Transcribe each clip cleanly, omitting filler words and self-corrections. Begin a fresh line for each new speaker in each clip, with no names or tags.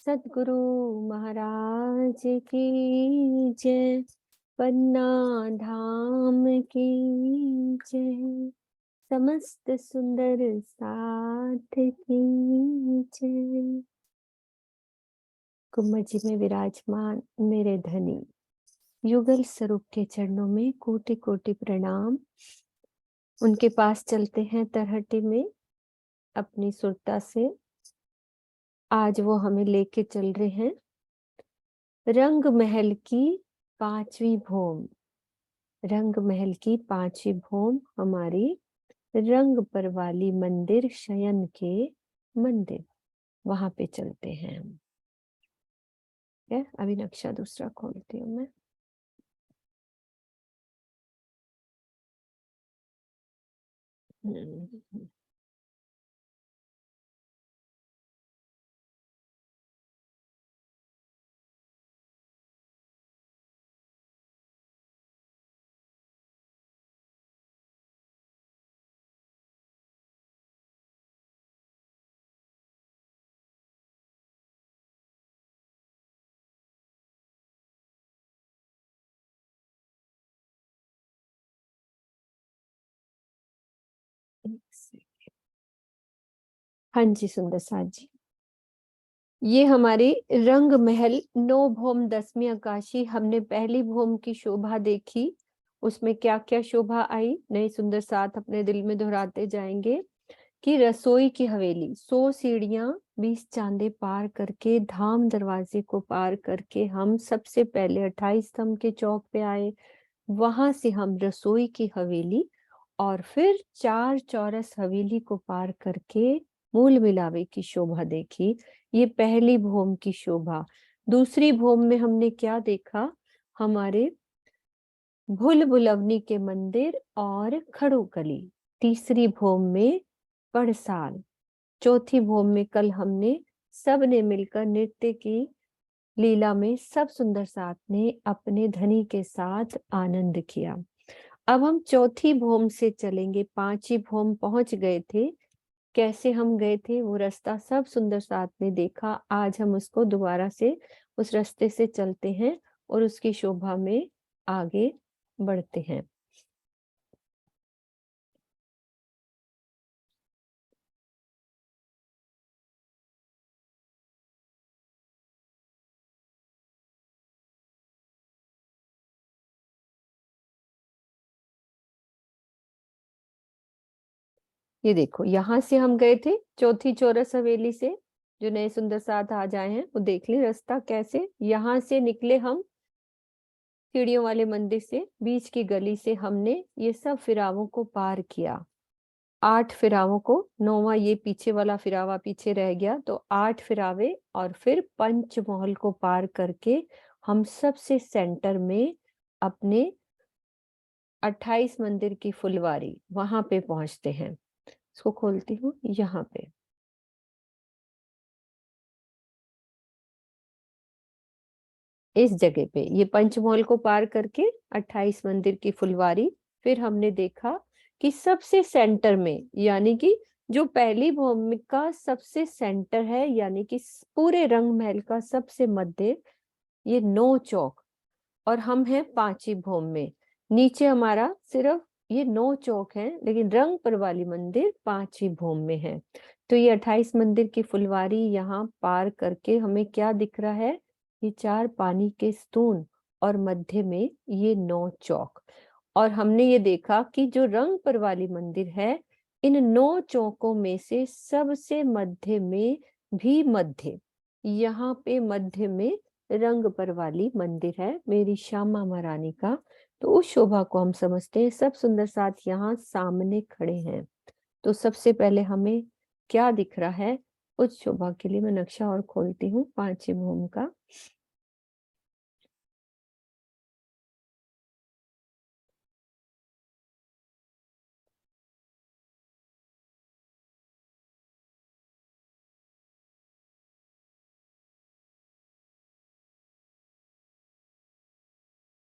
सद्गुरु महाराज की जय। पन्ना धाम की जय। समस्त सुंदर साथ की जय। कुंभ जी में विराजमान मेरे धनी युगल स्वरूप के चरणों में कोटि कोटि प्रणाम। उनके पास चलते हैं तरहटी में अपनी सुरता से। आज वो हमें लेके चल रहे हैं रंग महल की पांचवी भूम। रंग महल की पांचवी भूम हमारी रंग पर वाली मंदिर शयन के मंदिर, वहां पे चलते हैं हम। अभी नक्शा दूसरा खोलती हूँ मैं। हाँ जी सुंदर साथ जी, ये हमारी रंग महल 9 भौम 10वीं आकाशी। हमने पहली भौम की शोभा देखी, उसमें क्या क्या शोभा आई नए सुंदर साथ अपने दिल में दोहराते जाएंगे कि रसोई की हवेली 100 सीढ़ियां 20 चांदे पार करके धाम दरवाजे को पार करके हम सबसे पहले 28 स्तंभ के चौक पे आए। वहां से हम रसोई की हवेली और फिर 4 चौरस हवेली को पार करके मूल मिलावे की शोभा देखी। ये पहली भौम की शोभा। दूसरी भौम में हमने क्या देखा? हमारे भूल भुलवनी के मंदिर और खड़ूकली। तीसरी भौम में पड़साल। चौथी भौम में कल हमने सब ने मिलकर नृत्य की लीला में सब सुंदर साथ ने अपने धनी के साथ आनंद किया। अब हम चौथी भौम से चलेंगे। पांचवी भौम पहुंच गए थे। कैसे हम गए थे वो रास्ता सब सुंदर साथ ने देखा। आज हम उसको दोबारा से उस रास्ते से चलते हैं और उसकी शोभा में आगे बढ़ते हैं। ये देखो, यहाँ से हम गए थे चौथी चौरस हवेली से। जो नए सुंदर साथ आ जाए हैं वो देख ले रास्ता कैसे। यहाँ से निकले हम सीढ़ियों वाले मंदिर से, बीच की गली से हमने ये सब फिरावों को पार किया। 8 फिरावों को, 9वां ये पीछे वाला फिरावा पीछे रह गया, तो 8 फिरावे और फिर पंचमहल को पार करके हम सबसे सेंटर में अपने 28 मंदिर की फुलवारी वहां पे पहुंचते हैं। इसको खोलती हूँ यहाँ पे। इस जगह पे ये पंचमहल को पार करके 28 मंदिर की फुलवारी। फिर हमने देखा कि सबसे सेंटर में, यानी कि जो पहली भूमिका सबसे सेंटर है, यानी कि पूरे रंग महल का सबसे मध्य, ये 9 चौक, और हम हैं 5वीं भौम में। नीचे हमारा सिर्फ ये 9 चौक हैं, लेकिन रंग पर वाली मंदिर 5वीं भौम में है। तो ये 28 मंदिर की फुलवारी यहाँ पार करके हमें क्या दिख रहा है? ये 4 पानी के स्तून और मध्य में ये 9 चौक। और हमने ये देखा कि जो रंग पर वाली मंदिर है, इन 9 चौकों में से सबसे मध्य में भी मध्य, यहाँ पे मध्य में रंग पर वाली मंदिर है मेरी श्यामा महारानी का। तो उस शोभा को हम समझते हैं। सब सुंदर साथ यहाँ सामने खड़े हैं। तो सबसे पहले हमें क्या दिख रहा है? उस शोभा के लिए मैं नक्शा और खोलती हूँ 5वीं भूम का।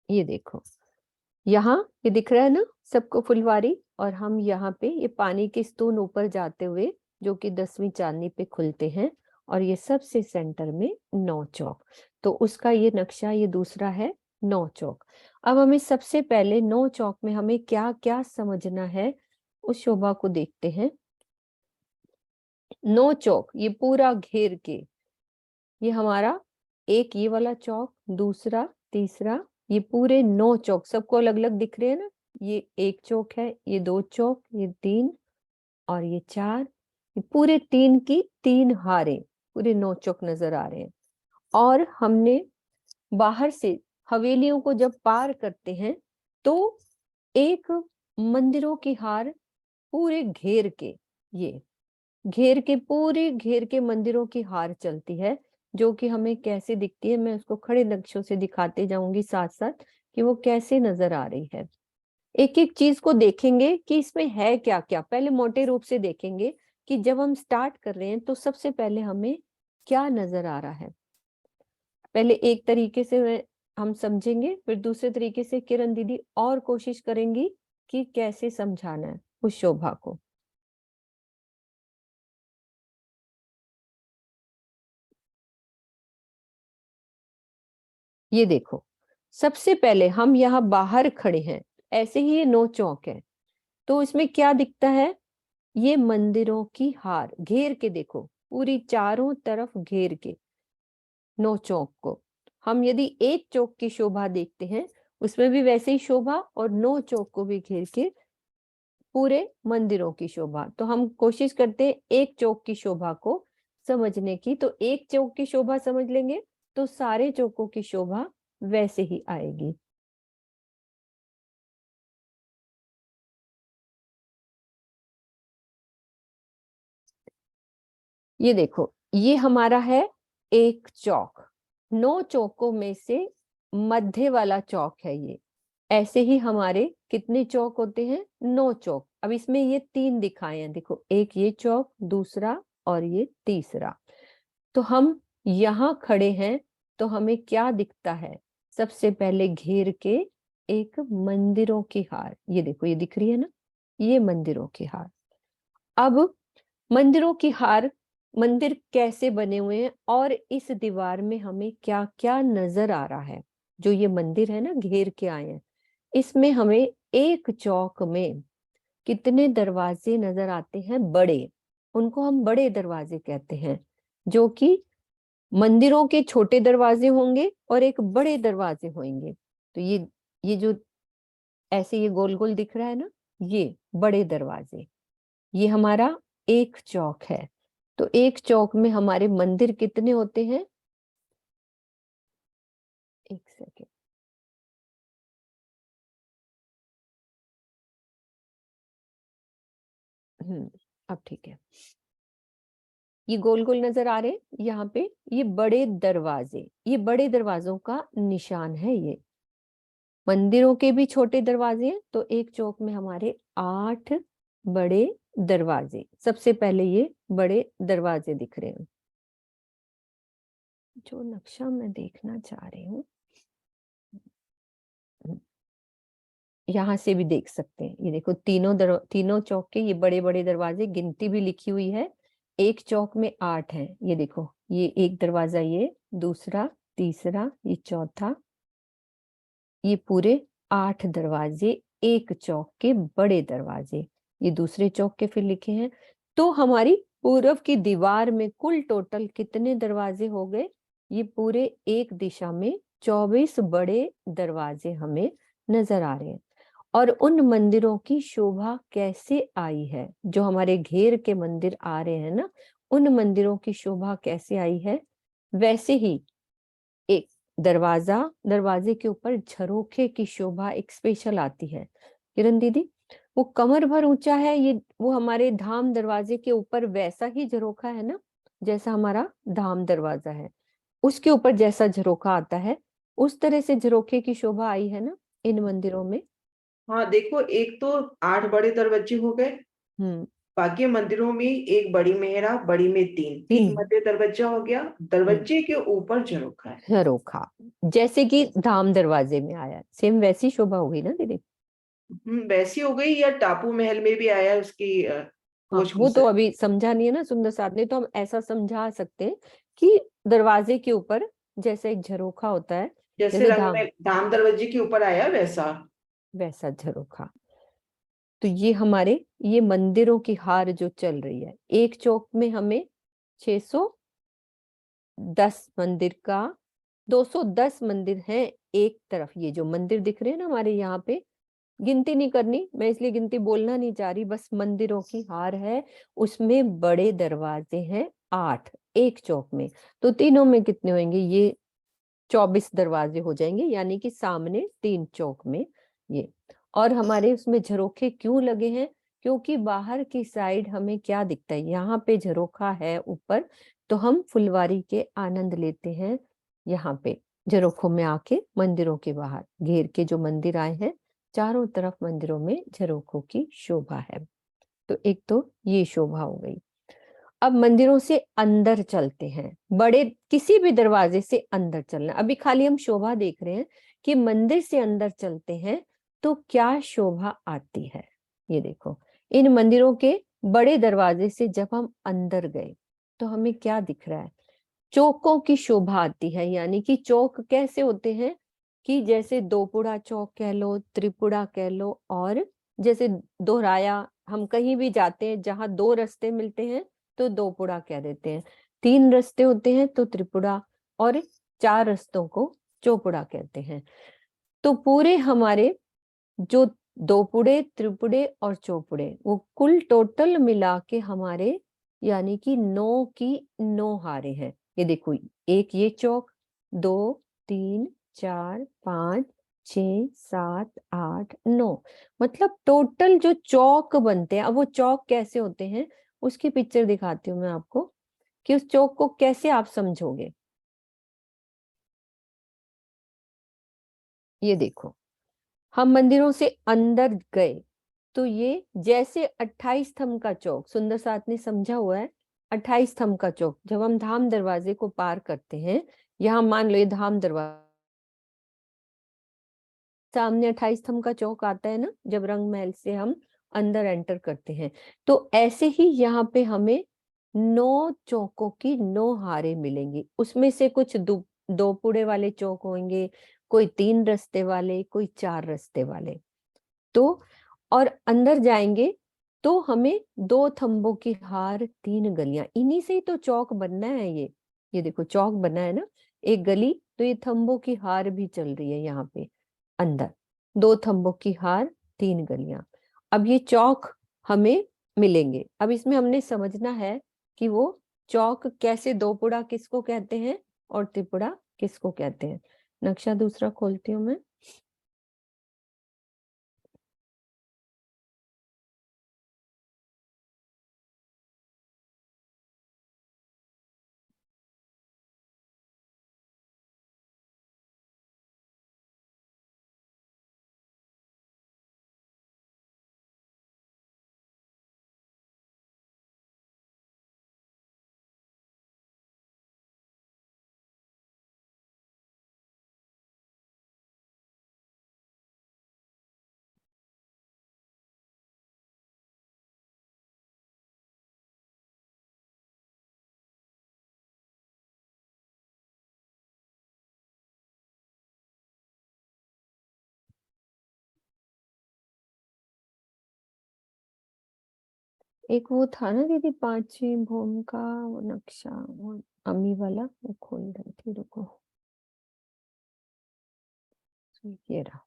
ये देखो, यहाँ ये दिख रहा है ना सबको फुलवारी, और हम यहाँ पे ये पानी के स्तून ऊपर जाते हुए जो कि 10वीं चांदनी पे खुलते हैं, और ये सबसे सेंटर में 9 चौक। तो उसका ये नक्शा, ये दूसरा है 9 चौक। अब हमें सबसे पहले 9 चौक में हमें क्या क्या समझना है, उस शोभा को देखते हैं। 9 चौक ये पूरा घेर के, ये हमारा एक ये वाला चौक, दूसरा, तीसरा, ये पूरे 9 चौक सबको अलग अलग दिख रहे हैं ना। ये एक चौक है, ये 2 चौक, ये 3 और ये 4, ये पूरे 3 की 3 हारें, पूरे 9 चौक नजर आ रहे हैं। और हमने बाहर से हवेलियों को जब पार करते हैं तो एक मंदिरों की हार पूरे घेर के, ये घेर के, पूरे घेर के मंदिरों की हार चलती है, जो कि हमें कैसे दिखती है, मैं उसको खड़े नक्शों से दिखाते जाऊंगी साथ साथ कि वो कैसे नजर आ रही है। एक एक चीज को देखेंगे कि इसमें है क्या क्या। पहले मोटे रूप से देखेंगे कि जब हम स्टार्ट कर रहे हैं तो सबसे पहले हमें क्या नजर आ रहा है। पहले एक तरीके से हम समझेंगे, फिर दूसरे तरीके से किरण दीदी और कोशिश करेंगी कि कैसे समझाना है उस शोभा को। ये देखो, सबसे पहले हम यहाँ बाहर खड़े हैं, ऐसे ही ये 9 चौक है, तो इसमें क्या दिखता है, ये मंदिरों की हार घेर के, देखो पूरी चारों तरफ घेर के 9 चौक को। हम यदि एक चौक की शोभा देखते हैं, उसमें भी वैसे ही शोभा, और 9 चौक को भी घेर के पूरे मंदिरों की शोभा। तो हम कोशिश करते हैं एक चौक की शोभा को समझने की। तो एक चौक की शोभा समझ लेंगे तो सारे चौकों की शोभा वैसे ही आएगी। ये देखो, ये हमारा है एक चौक, 9 चौकों में से मध्य वाला चौक है ये। ऐसे ही हमारे कितने चौक होते हैं, 9 चौक। अब इसमें ये 3 दिखाए हैं, देखो एक ये चौक, दूसरा और ये तीसरा। तो हम यहाँ खड़े हैं तो हमें क्या दिखता है, सबसे पहले घेर के एक मंदिरों की हार, ये देखो ये दिख रही है ना, ये मंदिरों की हार। अब मंदिरों की हार, मंदिर कैसे बने हुए हैं और इस दीवार में हमें क्या क्या नजर आ रहा है। जो ये मंदिर है ना, घेर के आए हैं, इसमें हमें एक चौक में कितने दरवाजे नजर आते हैं, बड़े, उनको हम बड़े दरवाजे कहते हैं। जो कि मंदिरों के छोटे दरवाजे होंगे और एक बड़े दरवाजे होंगे। तो ये जो ऐसे ये गोल गोल दिख रहा है ना, ये बड़े दरवाजे, ये हमारा एक चौक है। तो एक चौक में हमारे मंदिर कितने होते हैं, एक सेकेंड, अब ठीक है। ये गोल गोल नजर आ रहे हैं यहाँ पे, ये बड़े दरवाजे, ये बड़े दरवाजों का निशान है। ये मंदिरों के भी छोटे दरवाजे हैं, तो एक चौक में हमारे 8 बड़े दरवाजे, सबसे पहले ये बड़े दरवाजे दिख रहे हैं। जो नक्शा मैं देखना चाह रही हूँ, यहाँ से भी देख सकते हैं। ये देखो तीनों चौक के ये बड़े बड़े दरवाजे, गिनती भी लिखी हुई है, एक चौक में 8 हैं। ये देखो, ये एक दरवाजा, ये दूसरा, तीसरा, ये चौथा, ये पूरे 8 दरवाजे एक चौक के बड़े दरवाजे। ये दूसरे चौक के फिर लिखे हैं। तो हमारी पूर्व की दीवार में कुल टोटल कितने दरवाजे हो गए, ये पूरे एक दिशा में 24 बड़े दरवाजे हमें नजर आ रहे हैं। और उन मंदिरों की शोभा कैसे आई है, जो हमारे घेर के मंदिर आ रहे हैं ना, उन मंदिरों की शोभा कैसे आई है, वैसे ही एक दरवाजा, दरवाजे के ऊपर झरोखे की शोभा एक स्पेशल आती है। किरण दीदी, वो कमर भर ऊंचा है, ये वो हमारे धाम दरवाजे के ऊपर वैसा ही झरोखा है ना, जैसा हमारा धाम दरवाजा है, उसके ऊपर जैसा झरोखा आता है, उस तरह से झरोखे की शोभा आई है ना इन मंदिरों में।
हाँ देखो, एक तो 8 बड़े दरवाजे हो गए।
हम्म।
बाकी मंदिरों में एक बड़ी मेहराब, बड़ी में तीन तीन
तीन।
मध्य दरवाजा हो गया।
हम्म।
दरवाजे के ऊपर झरोखा है।
झरोखा, जैसे कि धाम दरवाजे में आया, सेम वैसी शोभा होगी ना दीदी।
वैसी हो गई, या टापू महल में भी आया उसकी
हाँ,
पोछ
वो तो
से।
अभी समझा नहीं है ना सुंदर साथ ने, तो हम ऐसा समझा सकते हैं कि दरवाजे के ऊपर जैसे एक झरोखा होता है,
जैसे
जैसे
रंग में धाम दरवाजे के ऊपर आया वैसा।
वैसा झरोखा। तो ये हमारे ये मंदिरों की हार जो चल रही है, एक चौक में हमें 610 मंदिर का 210 मंदिर हैं एक तरफ। ये जो मंदिर दिख रहे हैं ना हमारे यहाँ पे, गिनती नहीं करनी, मैं इसलिए गिनती बोलना नहीं चाह रही, बस मंदिरों की हार है। उसमें बड़े दरवाजे हैं 8 एक चौक में। तो तीनों में कितने होंगे, ये 24 दरवाजे हो जाएंगे, यानी कि सामने 3 चौक में ये। और हमारे उसमें झरोखे क्यों लगे हैं, क्योंकि बाहर की साइड हमें क्या दिखता है, यहाँ पे झरोखा है ऊपर, तो हम फुलवारी के आनंद लेते हैं यहाँ पे झरोखों में आके। मंदिरों के बाहर घेर के जो मंदिर आए हैं, चारों तरफ मंदिरों में झरोखों की शोभा है। तो एक तो ये शोभा हो गई। अब मंदिरों से अंदर चलते हैं, बड़े किसी भी दरवाजे से अंदर चलना। अभी खाली हम शोभा देख रहे हैं कि मंदिर से अंदर चलते हैं तो क्या शोभा आती है। ये देखो, इन मंदिरों के बड़े दरवाजे से जब हम अंदर गए तो हमें क्या दिख रहा है, चौकों की शोभा आती है। यानी कि चौक कैसे होते हैं कि जैसे दोपुड़ा चौक कह लो, त्रिपुड़ा कह लो, और जैसे दोहराया, हम कहीं भी जाते हैं जहां 2 रास्ते मिलते हैं तो दोपुड़ा कह देते हैं, 3 रास्ते होते हैं तो त्रिपुड़ा, और 4 रास्तों को चौपुड़ा कहते हैं। तो पूरे हमारे जो दोपुड़े, त्रिपुड़े और चौपुड़े, वो कुल टोटल मिला के हमारे यानी कि 9 की 9 हारे हैं। ये देखो, एक ये चौक, 2 3 4 5 6 7 8 9, मतलब टोटल जो चौक बनते हैं। अब वो चौक कैसे होते हैं उसकी पिक्चर दिखाती हूँ मैं आपको, कि उस चौक को कैसे आप समझोगे। ये देखो, हम मंदिरों से अंदर गए तो ये जैसे 28 स्तंभ का चौक सुंदर साथ ने समझा हुआ है। 28 स्तंभ का चौक जब हम धाम दरवाजे को पार करते हैं, यहाँ मान लो ये धाम दरवाजा, सामने 28 स्तंभ का चौक आता है ना, जब रंग महल से हम अंदर एंटर करते हैं। तो ऐसे ही यहाँ पे हमें 9 चौकों की 9 हारे मिलेंगी। उसमें से कुछ दो पुड़े वाले चौक होंगे, कोई 3 रास्ते वाले, कोई 4 रास्ते वाले। तो और अंदर जाएंगे तो हमें 2 थंबों की हार, 3 गलियां, इन्हीं से ही तो चौक बनना है। ये देखो चौक बना है ना, एक गली, तो ये थंबों की हार भी चल रही है यहाँ पे अंदर, 2 थंबों की हार, 3 गलियां। अब ये चौक हमें मिलेंगे। अब इसमें हमने समझना है कि वो चौक कैसे, दोपुड़ा किसको कहते हैं और त्रिपुड़ा किसको कहते हैं। नक्शा दूसरा खोलती हूँ मैं। एक वो था ना दीदी, पांचवी भूम का वो नक्शा, वो अम्मी वाला, वो खोल रही थी, रुको। ये रहा।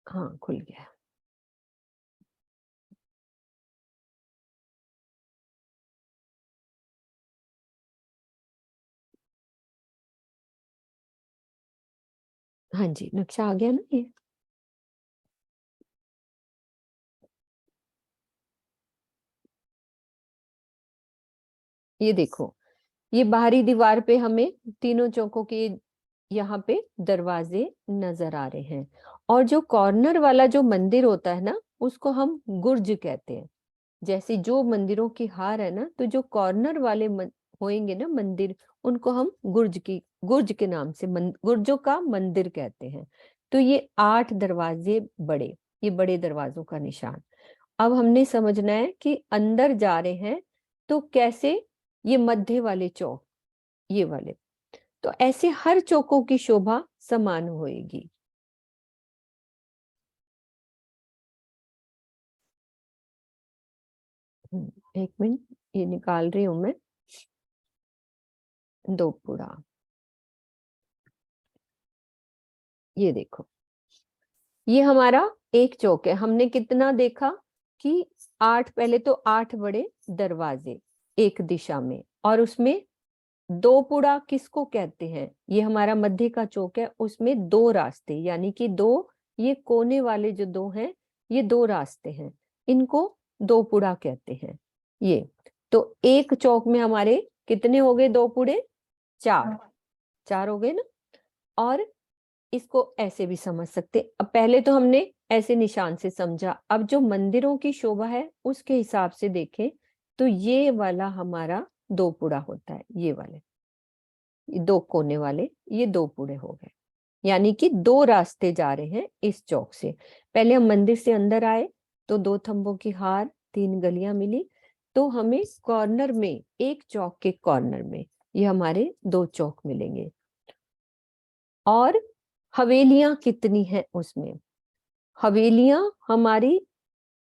हाँ, खुल गया। हाँ जी, नक्शा आ गया ना ये देखो, ये बाहरी दीवार पे हमें तीनों चौकों के यहाँ पे दरवाजे नजर आ रहे हैं। और जो कॉर्नर वाला जो मंदिर होता है ना, उसको हम गुर्ज कहते हैं। जैसे जो मंदिरों की हार है ना, तो जो कॉर्नर वाले होएंगे ना मंदिर, उनको हम गुर्ज के नाम से गुर्जों का मंदिर कहते हैं। तो ये 8 दरवाजे बड़े, ये बड़े दरवाजों का निशान। अब हमने समझना है कि अंदर जा रहे हैं तो कैसे, ये मध्य वाले चौक, ये वाले, तो ऐसे हर चौकों की शोभा समान होएगी। एक मिनट, ये निकाल रही हूं मैं। दोपुड़ा, ये देखो, ये हमारा एक चौक है। हमने कितना देखा कि 8, पहले तो 8 बड़े दरवाजे एक दिशा में, और उसमें दोपुड़ा किसको कहते हैं, ये हमारा मध्य का चौक है, उसमें 2 रास्ते, यानी कि 2, ये कोने वाले जो 2 हैं, ये 2 रास्ते हैं, इनको दोपुड़ा कहते हैं। ये तो एक चौक में हमारे कितने हो गए दोपुड़े, 4, 4 हो गए ना। और इसको ऐसे भी समझ सकते, अब पहले तो हमने ऐसे निशान से समझा, अब जो मंदिरों की शोभा है उसके हिसाब से देखें तो ये वाला हमारा दोपुड़ा होता है, ये वाले, ये 2 कोने वाले, ये दोपुड़े हो गए, यानी कि 2 रास्ते जा रहे हैं इस चौक से। पहले हम मंदिर से अंदर आए तो 2 थंबों की हार, 3 गलियां मिली, तो हमें कॉर्नर में, एक चौक के कॉर्नर में ये हमारे 2 चौक मिलेंगे। और हवेलियां कितनी हैं उसमें, हवेलियां हमारी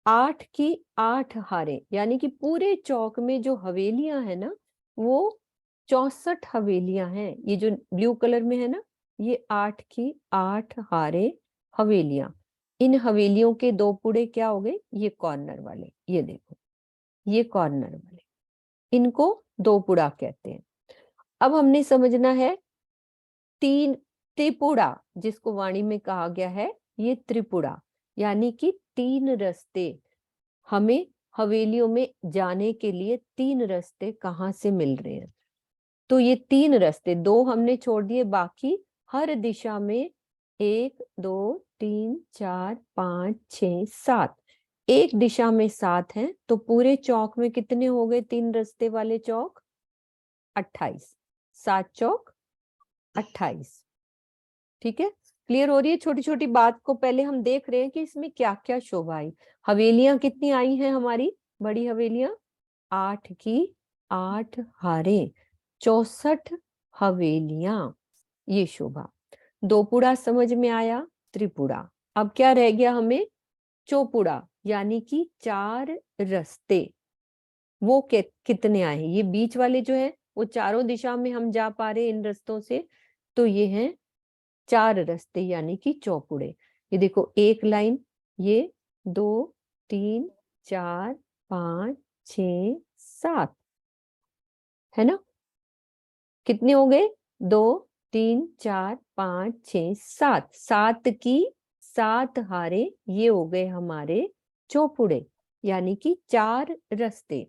8 की 8 हारें, यानी कि पूरे चौक में जो हवेलियां है ना, वो 64 हवेलियां हैं। ये जो ब्लू कलर में है ना, ये 8 की 8 हारें हवेलियां। इन हवेलियों के दोपुड़े क्या हो गए, ये कॉर्नर वाले, ये देखो, ये कॉर्नर वाले, इनको दोपुड़ा कहते हैं। अब हमने समझना है 3 त्रिपुड़ा, जिसको वाणी में कहा गया है ये त्रिपुड़ा, यानी कि 3 रास्ते हमें हवेलियों में जाने के लिए, 3 रास्ते कहाँ से मिल रहे हैं। तो ये 3 रास्ते, 2 हमने छोड़ दिए, बाकी हर दिशा में 1 2 3 4 5 6 7, एक दिशा में 7 हैं, तो पूरे चौक में कितने हो गए 3 रास्ते वाले चौक, 28, 7 चौक 28। ठीक है, क्लियर हो रही है। छोटी छोटी बात को पहले हम देख रहे हैं कि इसमें क्या क्या शोभा आई। हवेलियां कितनी आई हैं हमारी, बड़ी हवेलियां 8 की 8 हारें, 64 हवेलियां, ये शोभा। दोपुड़ा समझ में आया, त्रिपुड़ा। अब क्या रह गया हमें, चौपुड़ा, यानी कि 4 रास्ते। वो कितने आए हैं, ये बीच वाले जो है वो चारों दिशा में हम जा पा रहे इन रास्तों से, तो ये हैं 4 रास्ते, यानी कि चौपुड़े। ये देखो, एक लाइन, ये 2 3 4 5 6 7, है ना, कितने हो गए, 2 3 4 5 6 7, 7 की 7 हारे, ये हो गए हमारे चौपुड़े, यानी कि 4 रास्ते।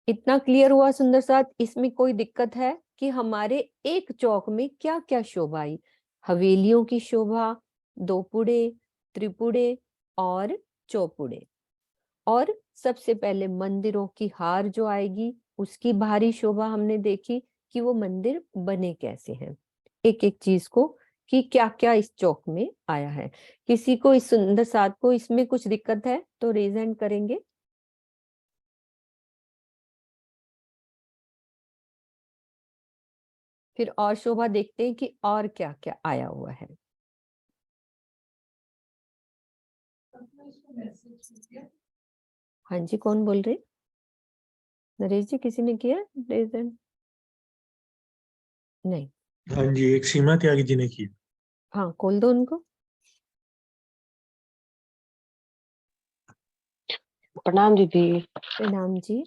इतना क्लियर हुआ सुंदर साथ। इसमें कोई दिक्कत है कि हमारे एक चौक में क्या क्या शोभा आई, हवेलियों की शोभा, दोपुड़े, त्रिपुड़े और चौपुड़े। और सबसे पहले मंदिरों की हार जो आएगी, उसकी भारी शोभा हमने देखी कि वो मंदिर बने कैसे हैं, एक एक चीज को, कि क्या क्या इस चौक में आया है। किसी को इस सुंदर साथ को इसमें कुछ दिक्कत है तो रेज हैंड करेंगे। फिर और शोभा देखते हैं कि और क्या क्या आया हुआ है। हाँ जी, कौन बोल रहे, नरेश जी, किसी ने किया रेज हैंड? नहीं,
हाँ जी, एक सीमा त्यागी जी ने की।
हाँ खोल दो उनको।
प्रणाम दीदी।
प्रणाम जी।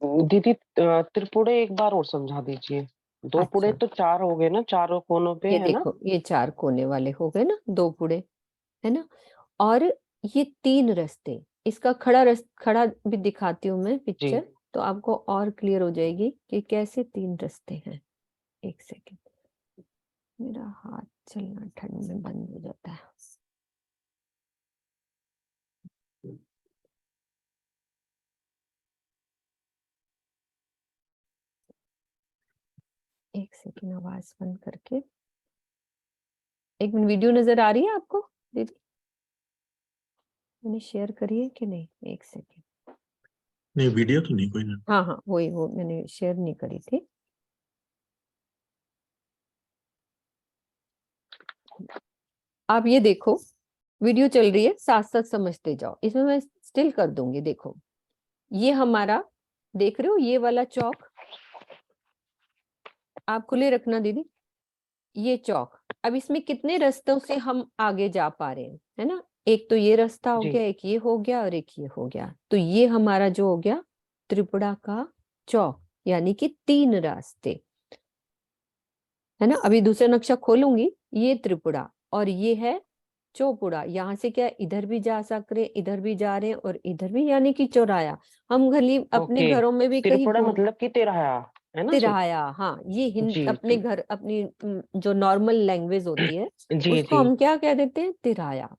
दीदी त्रिपुड़े एक बार और समझा दीजिए। दो पुड़े
अच्छा,
तो 4 हो गए ना, चारों कोनों पे,
ये
है ना?
देखो, ये 4 कोने वाले हो गए ना, दो पुड़े, है ना। और ये 3 रास्ते, इसका खड़ा भी दिखाती हूँ मैं
जी।
पिक्चर, तो आपको और क्लियर हो जाएगी कि कैसे 3 रास्ते हैं। एक सेकेंड, मेरा हाथ चलना ठंड में बंद हो जाता है। एक सेकंड आवाज बंद करके, एक मिनट, वीडियो नजर आ रही है आपको दीदी? मैंने शेयर करी है कि नहीं? एक सेकंड।
नहीं, वीडियो तो नहीं कोई ना।
हाँ हाँ, वही वो मैंने शेयर नहीं करी थी। आप ये देखो, वीडियो चल रही है, साथ साथ समझते जाओ, इसमें मैं स्टिल कर दूंगी। देखो ये हमारा, देख रहे हो ये वाला चौक, आप खुले रखना दीदी, ये चौक। अब इसमें कितने रास्तों से हम आगे जा पा रहे हैं, है ना? एक तो ये रास्ता हो
जी
गया, एक ये हो गया और एक ये हो गया। तो ये हमारा जो हो गया त्रिपुरा का चौक, यानी कि 3 रास्ते, है ना? अभी दूसरा नक्शा खोलूंगी, ये त्रिपुरा और ये है चौपुड़ा। यहाँ से क्या इधर भी जा सकते, इधर भी जा रहे हैं और इधर भी, यानी कि चौराया। हम गली अपने
ओके।
घरों में भी कहीं
त्रिपुरा
घूम,
मतलब कि तिराहा, है ना जी?
तिराया, हाँ, ये
जी
अपने
जी
घर, अपनी जो नॉर्मल लैंग्वेज होती है
जी
उसको
जी
हम क्या कह देते हैं? तिराया,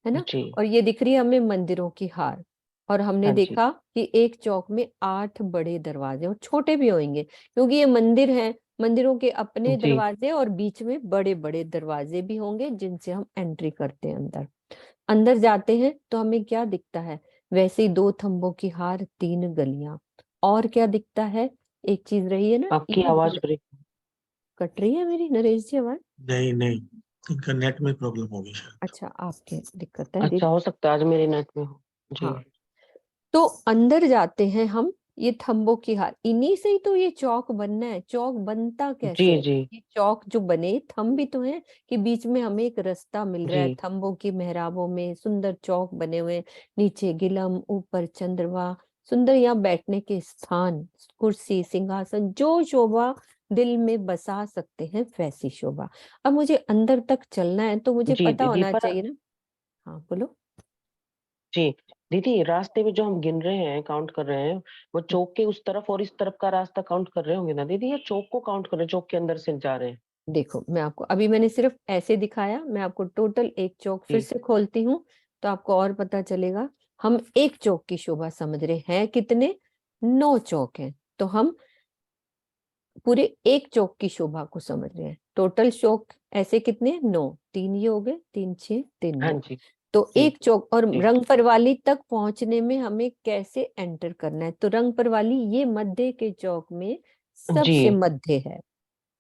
है ना?
जी।
और ये दिख रही है हमें मंदिरों की हार। और हमने
हाँ जी
देखा कि एक चौक में 8 बड़े दरवाजे, और छोटे भी होंगे क्योंकि ये मंदिर है, मंदिरों के अपने
जी
दरवाजे और बीच में बड़े बड़े दरवाजे भी होंगे जिनसे हम एंट्री करते हैं अंदर। अंदर जाते हैं तो हमें क्या दिखता है? वैसे ही 2 थंबों की हार, 3 गलियां। और क्या दिखता है? एक चीज रही है ना,
आपकी
ये
आवाज ब्रेक।
कट रही है मेरी, नरेश जी आवाज?
नहीं नहीं, इनका नेट में प्रॉब्लम होगी शायद।
अच्छा, आपके दिक्कत है
अच्छा,
दीदी।
हो सकता है आज मेरे नेट में हो। जी
हाँ, तो अंदर जाते हैं हम, ये थंबों की हार, इन्हीं से ही तो ये चौक बनना है। चौक बनता
जी
कैसे है?
जी
ये चौक जो बने, थंब भी तो है कि बीच में हमें एक रास्ता मिल रहा है,
जी
थंबों की मेहराबों में सुंदर चौक बने हुए हैं। नीचे गिलम, ऊपर चंद्रमा, सुंदर यहाँ बैठने के स्थान, कुर्सी, सिंहासन, जो शोभा दिल में बसा सकते हैं वैसी शोभा। अब मुझे अंदर तक चलना है तो मुझे
जी
पता
दीदी
होना
पर।
चाहिए ना। हाँ बोलो।
जी दीदी, रास्ते में जो हम गिन रहे हैं, काउंट कर रहे हैं, वो चौक के उस तरफ और इस तरफ का रास्ता काउंट कर रहे होंगे ना दीदी, या चौक को काउंट कर रहे हैं, चौक के अंदर से जा रहे हैं?
देखो मैं आपको, अभी मैंने सिर्फ ऐसे दिखाया, मैं आपको टोटल एक चौक फिर
जी
से खोलती हूँ तो आपको और पता चलेगा। हम एक चौक की शोभा समझ रहे हैं, कितने? 9 चौक हैं, तो हम पूरे एक चौक की शोभा को समझ रहे हैं। टोटल चौक ऐसे कितने? 9, 3 ये हो गए, 3 6 3
हाँ
9।
जी
तो
जी
एक चौक, और
जी
रंग परवाली तक पहुंचने में हमें कैसे एंटर करना है? तो रंग परवाली ये मध्य के चौक में
जी
सबसे मध्य है ना?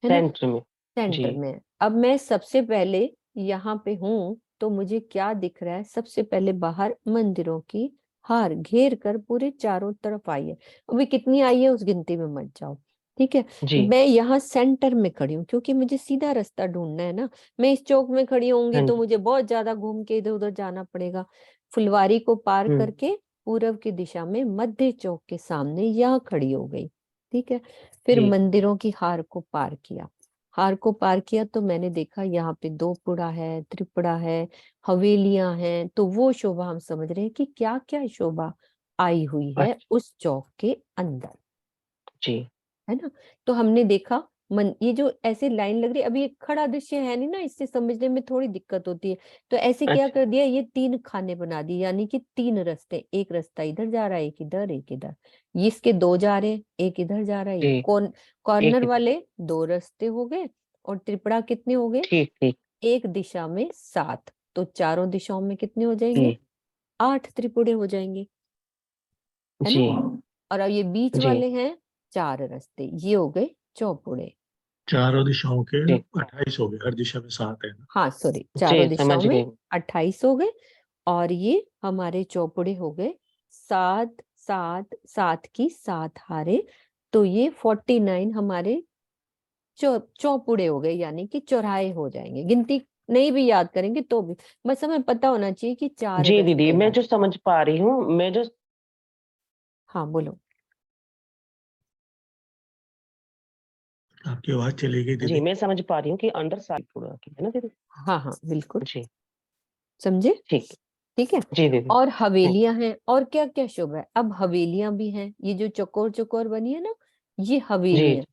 सेंटर में। जी
सेंटर में। अब मैं सबसे पहले यहाँ पे हूं तो मुझे क्या दिख रहा है? सबसे पहले बाहर मंदिरों की हार घेर कर पूरे चारों तरफ आई है। अभी कितनी आई है उस गिनती में मत जाओ, ठीक है?
जी
मैं यहाँ सेंटर में खड़ी हूँ क्योंकि मुझे सीधा रास्ता ढूंढना है ना। मैं इस चौक में खड़ी होंगी
हाँ
तो
जी।
मुझे बहुत ज्यादा घूम के इधर उधर जाना पड़ेगा। फुलवारी को पार
हम्म।
करके पूरब की दिशा में मध्य चौक के सामने यहाँ खड़ी हो गई, ठीक है? फिर
जी
मंदिरों की हार को पार किया। हार को पार किया तो मैंने देखा यहाँ पे 2 पुड़ा है, त्रिपुरा है, हवेलियां हैं। तो वो शोभा हम समझ रहे हैं कि क्या क्या शोभा आई हुई है
अच्छा।
उस चौक के अंदर,
जी
है ना? तो हमने देखा ये जो ऐसे लाइन लग रही है, अभी एक खड़ा दृश्य है नहीं ना, इससे समझने में थोड़ी दिक्कत होती है। तो ऐसे क्या
अच्छा।
कर दिया, ये 3 खाने बना दिए, यानी कि 3 रास्ते, एक रास्ता इधर जा रहा है, एक इधर, एक इधर। ये इसके 2 जा रहे हैं, एक इधर जा रहा है,
जी
ये
एक
कॉर्नर
इधर।
वाले 2 रास्ते हो गए। और त्रिपुरा कितने हो गए?
ठीक ठीक।
एक दिशा में 7, तो चारों दिशाओं में कितने हो जाएंगे?
जी
8 त्रिपुरे हो जाएंगे, है
जी
ना? और अब ये बीच
जी
वाले हैं 4 रास्ते, ये हो गए चौपुड़े।
चारों दिशाओं के
जी
28 हो गए, हर दिशा में 7 है ना।
हाँ सॉरी,
जी
चारों दिशाओं
समझ
में
गई।
28 हो गए। और ये हमारे चौपुड़े हो गए 7 7 7 की 7 हारे। तो ये 49 हमारे चौपुड़े हो गए, यानी कि चौराहे हो जाएंगे। गिनती नहीं भी याद करेंगे तो भी बस हमें पता होना चाहिए कि 4
जी दीदी,
रास्ते
मैं
हैं।
जो समझ पा रही हूँ, मैं जो।
हाँ बोलो।
आपकी आवाज चली गई
जी
दीदी।
मैं समझ पा रही हूँ कि अंडर साइड पूरा की है ना दीदी?
हाँ हाँ बिल्कुल,
जी
समझे?
ठीक।
ठीक है।
जी दीदी।
और
हम्म।
हवेलियां हैं, और क्या क्या शोभा है? अब हवेलियां भी हैं, ये जो चकोर चकोर बनी है ना, ये
जी
हवेलियां।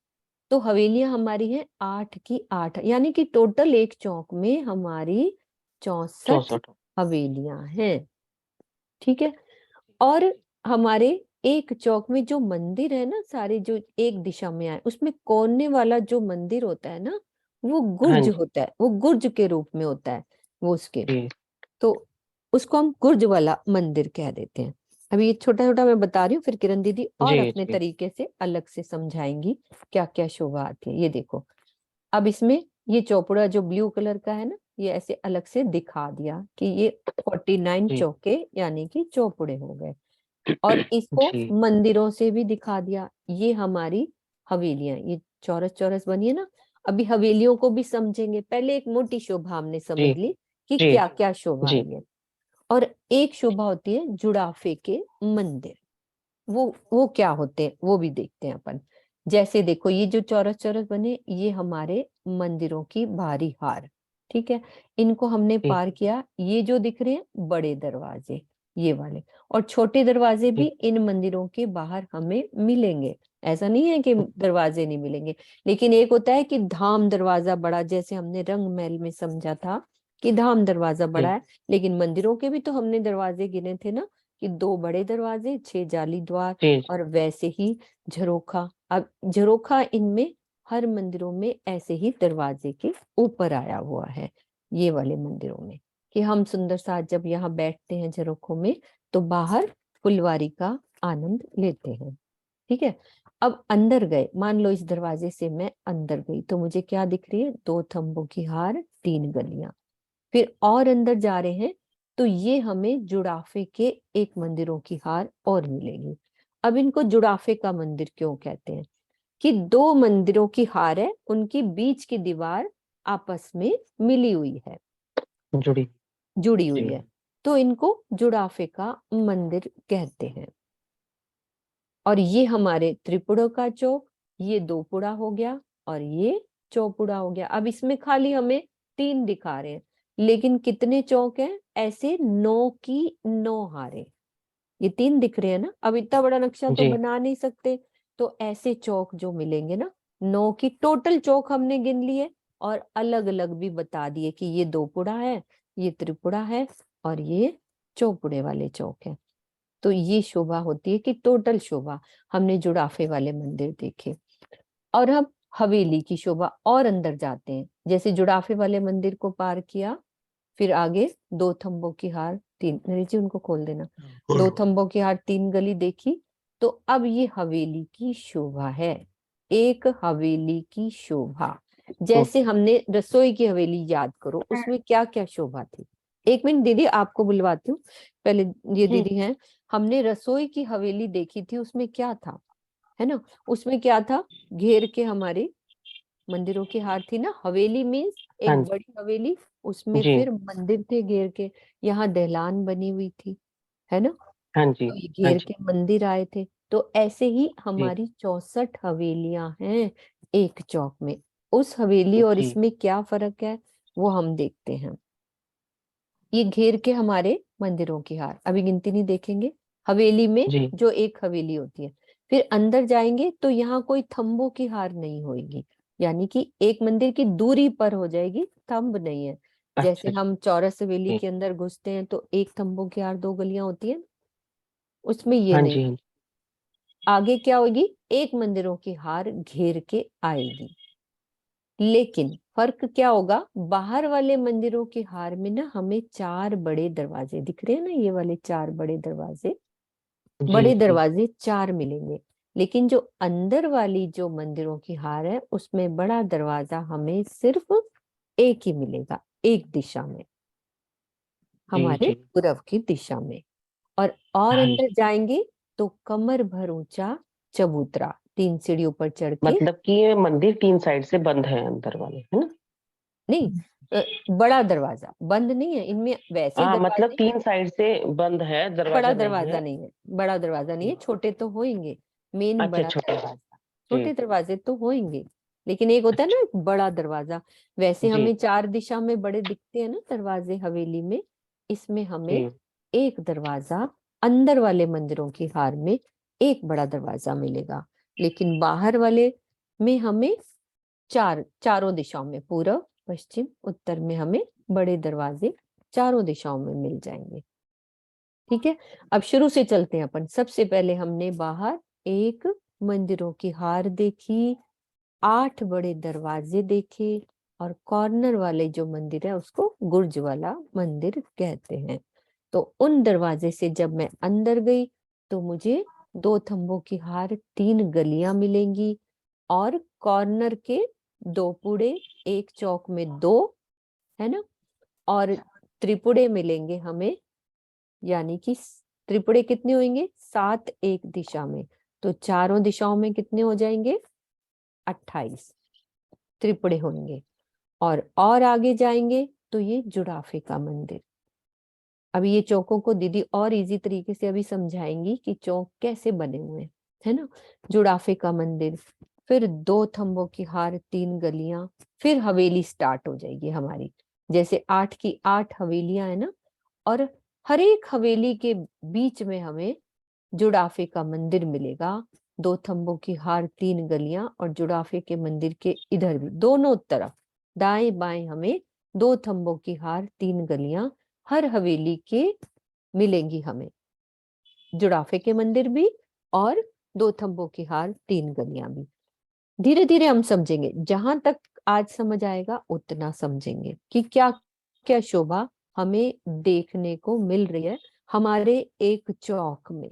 तो हवेलियां हमारी हैं 8 की 8, यानी कि टोटल एक चौक में हमारी 64
64।
हवेलियां हैं, ठीक है? और हमारे एक चौक में जो मंदिर है ना, सारे जो एक दिशा में आए, उसमें कोने वाला जो मंदिर होता है ना, वो
हाँ
गुर्ज
जी,
होता है, वो गुर्ज के रूप में होता है वो उसके।
जी,
तो उसको हम गुर्ज वाला मंदिर कह देते हैं। अभी ये छोटा छोटा मैं बता रही हूँ, फिर किरण दीदी और
जी,
अपने
जी,
तरीके से अलग से समझाएंगी क्या क्या शोभा आती है। ये देखो, अब इसमें ये चौपुड़ा जो ब्लू कलर का है ना, ये ऐसे अलग से दिखा दिया कि ये 49
जी,
चौके यानी कि चौपुड़े हो गए। और इसको
जी,
मंदिरों से भी दिखा दिया, ये हमारी हवेलियां, ये चौरस चौरस बनी है ना। अभी हवेलियों को भी समझेंगे, पहले एक मोटी शोभा हमने समझ
जी,
ली कि
जी,
क्या क्या शोभा
जी,
आई है। और एक शोभा होती है जुड़ाफे के मंदिर, वो क्या होते हैं वो भी देखते हैं अपन। जैसे देखो, ये जो चौरस चौरस बने, ये हमारे मंदिरों की बाहरी हार, ठीक है। इनको हमने
जी,
पार किया, ये जो दिख रहे हैं बड़े दरवाजे, ये वाले, और छोटे दरवाजे भी
जी,
इन मंदिरों के बाहर हमें मिलेंगे। ऐसा नहीं है कि दरवाजे नहीं मिलेंगे, लेकिन एक होता है कि धाम दरवाजा बड़ा, जैसे हमने रंग महल में समझा था कि धाम दरवाजा बड़ा
जी,
है, लेकिन मंदिरों के भी तो हमने दरवाजे गिने थे ना, कि 2 बड़े दरवाजे, 6 जाली द्वार,
जी,
और वैसे ही झरोखा। अब झरोखा इनमें हर मंदिरों में ऐसे ही दरवाजे के ऊपर आया हुआ है, ये वाले मंदिरों में, कि हम सुंदर सा जब यहाँ बैठते हैं झरोखों में, तो बाहर फुलवारी का आनंद लेते हैं, ठीक है। अब अंदर गए, मान लो इस दरवाजे से मैं अंदर गई, तो मुझे क्या दिख रही है? 2 थंबों की हार, 3 गलियां। फिर और अंदर जा रहे हैं, तो ये हमें जुड़ाफे के एक मंदिरों की हार और मिलेगी। अब इनको जुड़ाफे का मंदिर क्यों कहते हैं? कि 2 मंदिरों की हार है, उनकी बीच की दीवार आपस में मिली हुई है,
जुड़ी,
जुड़ी हुई
जी,
है, तो इनको जुड़ाफे का मंदिर कहते हैं। और ये हमारे त्रिपुरा का चौक, ये 2 पुड़ा हो गया, और ये चौपुड़ा हो गया। अब इसमें खाली हमें 3 दिखा रहे हैं, लेकिन कितने चौक हैं? ऐसे 9 की 9 हारे, ये 3 दिख रहे हैं ना। अब इतना बड़ा नक्शा तो
जी,
बना नहीं सकते, तो ऐसे चौक जो मिलेंगे ना, 9 की टोटल चौक हमने गिन लिए, और अलग अलग भी बता दिए कि ये 2 पुड़ा है, ये त्रिपुड़ा है, और ये चौपुड़े वाले चौक है। तो ये शोभा होती है कि टोटल शोभा हमने जुड़ाफे वाले मंदिर देखे। और हम हवेली की शोभा और अंदर जाते हैं, जैसे जुड़ाफे वाले मंदिर को पार किया, फिर आगे 2 थंबों की हार, 3, नरेश जी उनको खोल देना, 2 थंबों की हार, 3 गली देखी। तो अब ये हवेली की शोभा है, एक हवेली की शोभा।
तो
जैसे हमने रसोई की हवेली याद करो, उसमें क्या क्या शोभा थी। एक मिनट दीदी, आपको बुलवाती हूँ पहले, ये
जी,
दीदी हैं। हमने रसोई की हवेली देखी थी, उसमें क्या था, है ना? उसमें क्या था? घेर के हमारे मंदिरों की हार थी ना। हवेली मीन्स एक
हाँ,
बड़ी हवेली, उसमें
जी,
फिर मंदिर थे घेर के, यहाँ दहलान बनी हुई थी, है ना?
हाँ जी,
तो ये
हाँ
घेर
जी,
के मंदिर आए थे। तो ऐसे ही
जी,
हमारी 64 हवेलियां हैं एक चौक में। उस हवेली और
जी,
इसमें क्या फर्क है, वो हम देखते हैं। ये घेर के हमारे मंदिरों की हार, अभी गिनती नहीं देखेंगे। हवेली में
जी,
जो एक हवेली होती है, फिर अंदर जाएंगे तो यहाँ कोई थंबों की हार नहीं होगी, यानी कि एक मंदिर की दूरी पर हो जाएगी, थंब नहीं है। जैसे
अच्छा,
हम चौरस हवेली
जी,
के अंदर घुसते हैं तो एक थंबों की हार, 2 गलियां होती है, उसमें ये
हाँ
नहीं।
जी, हाँ जी,
आगे क्या होगी? एक मंदिरों की हार घेर के आएगी। लेकिन फर्क क्या होगा? बाहर वाले मंदिरों की हार में ना हमें 4 बड़े दरवाजे दिख रहे हैं ना, ये वाले 4 बड़े दरवाजे,
जी,
बड़े
जी,
दरवाजे 4 मिलेंगे। लेकिन जो अंदर वाली जो मंदिरों की हार है, उसमें बड़ा दरवाजा हमें सिर्फ एक ही मिलेगा, एक दिशा में,
जी,
हमारे
जी,
पूरब की दिशा में। और
हाँ
अंदर
जी।
जाएंगे तो कमर भर ऊंचा चबूतरा, 3 सीढ़ियों पर चढ़ के।
मतलब कि ये मंदिर 3 साइड से बंद है अंदर वाले, है ना?
नहीं, बड़ा दरवाजा बंद नहीं है, इनमें वैसे
हाँ, मतलब
दरवाजे,
3 साइड से बंद है,
बड़ा
दरवाजा नहीं
दरवाजा
है।
नहीं है, बड़ा दरवाजा नहीं है,
जी।
छोटे तो होंगे। मेन
अच्छा,
बड़ा
छोटे,
दरवाजा,
जी,
छोटे दरवाजे तो होंगे, लेकिन एक होता है
अच्छा,
ना बड़ा दरवाजा। वैसे
जी,
हमें 4 दिशा में बड़े दिखते हैं ना दरवाजे हवेली में, इसमें हमें
जी,
एक दरवाजा अंदर वाले मंदिरों की हार में एक बड़ा दरवाजा मिलेगा। लेकिन बाहर वाले में हमें चारों दिशाओं में, पूर्व पश्चिम उत्तर में हमें बड़े दरवाजे चारों दिशाओं में मिल जाएंगे। ठीक है, अब शुरू से चलते हैं अपन। सबसे पहले हमने बाहर एक मंदिरों की हार देखी, 8 बड़े दरवाजे देखे, और कॉर्नर वाले जो मंदिर है उसको गुर्ज वाला मंदिर कहते हैं। तो उन दरवाजे से जब मैं अंदर गई तो मुझे 2 थंबों की हार, 3 गलियां मिलेंगी, और कॉर्नर के 2 पुड़े, एक चौक में 2, है ना, और त्रिपुड़े मिलेंगे हमें, यानी कि त्रिपुड़े कितने होंगे, 7 एक दिशा में, तो चारों दिशाओं में कितने हो जाएंगे, 28 त्रिपुड़े होंगे। और आगे जाएंगे तो ये जुड़ाफे का मंदिर। अभी ये चौकों को दीदी और इजी तरीके से अभी समझाएंगी कि चौक कैसे बने हुए हैं, है ना। जुड़ाफे का मंदिर, फिर 2 थंबों की हार, 3 गलियां, फिर हवेली स्टार्ट हो जाएगी हमारी। जैसे 8 की 8 हवेलियां है ना, और हर एक हवेली के बीच में हमें जुड़ाफे का मंदिर मिलेगा। 2 थंबों की हार, 3 गलियां, और जुड़ाफे के मंदिर के इधर भी दोनों तरफ दाएं बाएं हमें 2 थंबों की हार, 3 गलियां हर हवेली के मिलेंगी हमें, जुड़ाफे के मंदिर भी और 2 थंबों की हार, 3 गलियां भी। धीरे धीरे हम समझेंगे, जहां तक आज समझ आएगा उतना समझेंगे कि क्या क्या शोभा हमें देखने को मिल रही है हमारे एक चौक में।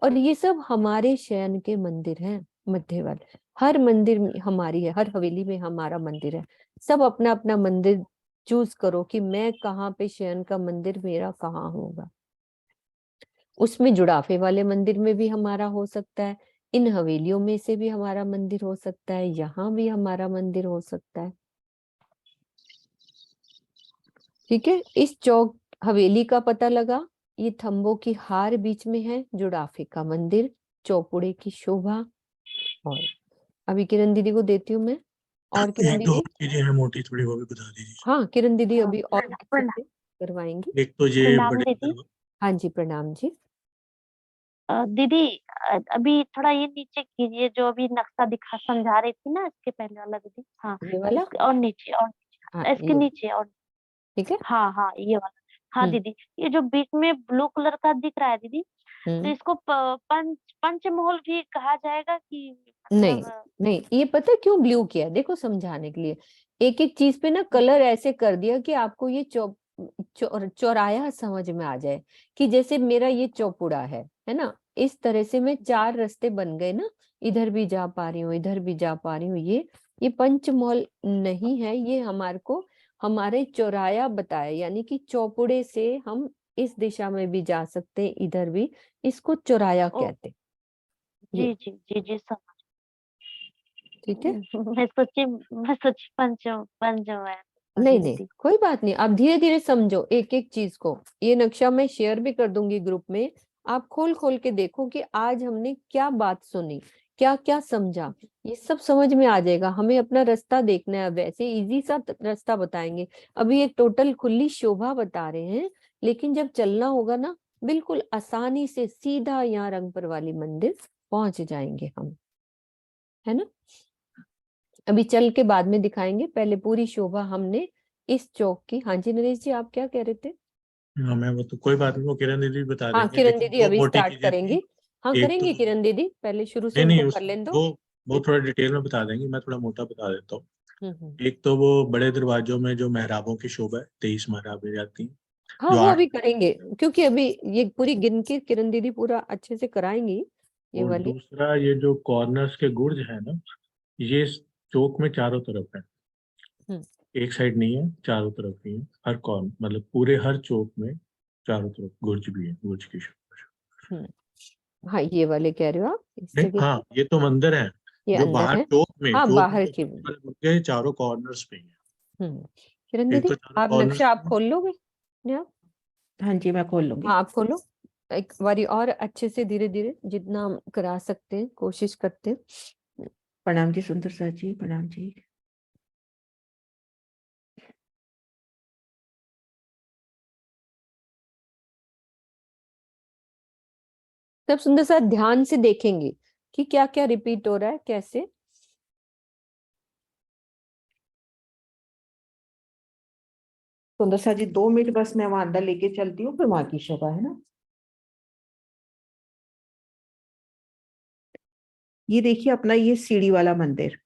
और ये सब हमारे शयन के मंदिर हैं मध्यवर। हर मंदिर में हमारी है, हर हवेली में हमारा मंदिर है। सब अपना अपना मंदिर चूज करो कि मैं कहाँ पे शयन का मंदिर मेरा कहाँ होगा। उसमें जुड़ाफे वाले मंदिर में भी हमारा हो सकता है, इन हवेलियों में से भी हमारा मंदिर हो सकता है, यहाँ भी हमारा मंदिर हो सकता है। ठीक है, इस चौक हवेली का पता लगा, ये थंबों की हार बीच में है, जुड़ाफे का मंदिर, चौपुड़े की शोभा। और अभी किरण दीदी को देती हूँ मैं। और किरण
1-2
दीदी,
चीजें हैं मोटी, थोड़ी वो भी बता दीजिए।
हाँ किरण दीदी
हाँ,
अभी और अच्छे से करवाएंगी।
एक तो ये
प्रणाम
बड़े
दीदी।
हाँ जी, प्रणाम जी।
दीदी, अभी थोड़ा ये नीचे कीजिए, जो अभी नक्शा दिखा समझा रही थी ना, इसके पहले वाला दीदी। हाँ,
ये वाला,
और नीचे, और
हाँ
इसके
ये,
नीचे, और
ठीक है।
हाँ हाँ, ये वाला। हाँ दीदी, ये जो बीच में ब्लू कलर का दिख रहा है दीदी, तो
हम्म,
इसको पंचमहल भी कहा जाएगा कि
नहीं
मतलब?
नहीं, ये पता है क्यों ब्लू किया, देखो समझाने के लिए। एक एक चीज पे ना कलर ऐसे कर दिया कि आपको ये चौराया समझ में आ जाए, कि जैसे मेरा ये चौपुड़ा है ना, इस तरह से मैं 4 रास्ते बन गए ना, इधर भी जा पा रही हूँ, इधर भी जा पा रही हूँ। ये पंचमहल नहीं है, ये हमारे को हमारे चौराया बताया, यानी कि चौपुड़े से हम इस दिशा में भी जा सकते हैं, इधर भी, इसको चौराया
ओ,
कहते हैं ये।
जी जी जी जी, सब।
ठीक है,
मैं सोची पंचम है।
नहीं
सॉरी
नहीं
दीदी।
कोई बात नहीं, आप धीरे धीरे समझो एक एक चीज को। ये नक्शा मैं शेयर भी कर दूंगी ग्रुप में, आप खोल खोल के देखो कि आज हमने क्या बात सुनी, क्या क्या समझा, ये सब समझ में आ जाएगा। हमें अपना रास्ता देखना है, वैसे इजी सा रास्ता बताएंगे। अभी एक टोटल खुली शोभा बता रहे हैं, लेकिन जब चलना होगा ना, बिल्कुल आसानी से सीधा यहाँ रंगपुर वाली मंदिर पहुंच जाएंगे हम, है ना। अभी चल के बाद में दिखाएंगे, पहले पूरी शोभा हमने इस चौक की। हाँ जी नरेश जी, आप क्या कह रहे थे।
हाँ मैं वो तो कोई बात नहीं, वो किरण दीदी भी बता
हाँ
देंगे,
किरण
लेकिन
दीदी
2
अभी
मोटी
स्टार्ट
चीजें थी।
करेंगी। हाँ
एक तो
करेंगे किरण दीदी, पहले शुरू से
नहीं नहीं
उनको
उस
कर लेने दो।
वो थोड़ा डिटेल में बता देंगे, मैं थोड़ा मोटा बता देता हूँ।
हम्म।
एक तो वो बड़े दरवाजों में जो मेहराबों की शोभा है, 23 मेहराबें जाती हैं,
हाँ
जो
वो
8।
अभी करेंगे, क्योंकि अभी ये पूरी गिन के किरण दीदी पूरा अच्छे से कराएंगी ये
और
वाली।
दूसरा ये जो कॉर्नर्स के गुर्ज है ना, ये इस चौक में चारों तरफ है,
हम्म
एक साइड नहीं है, चारों तरफ ही है। हर कॉर्नर मतलब पूरे हर चौक में चारों तरफ गुर्ज भी है, गुर्ज की शोभा।
हम्म, हाँ ये वाले कह रहे हो आप, इस
नहीं
जगह
हाँ,
पे
ये तो मंदिर है।
ये
जो
अंदर
बाहर
है।
चौक में,
हाँ
चौक में
बाहर
जो
की।
उनके चारों कॉर्नर्स पे ही है।
किरण
एक
दीदी,
तो चारों
आप
कॉर्नर्स
नक्शा आप
पे
खोल लोगे अपने आप।
हाँ जी, मैं खोल लूंगी।
हाँ आप खोलो, एक बारी और अच्छे से धीरे धीरे जितना हम करा सकते हैं कोशिश करते हैं।
प्रणाम जी सुंदर सर जी, प्रणाम जी।
सब सुंदर सा ध्यान से देखेंगे कि क्या क्या रिपीट हो रहा है, कैसे।
सुंदर सर जी 2 मिनट बस, मैं वहां अंदर लेके चलती हूँ, फिर वहां की शोभा है ना। ये देखिए अपना ये सीढ़ी वाला मंदिर,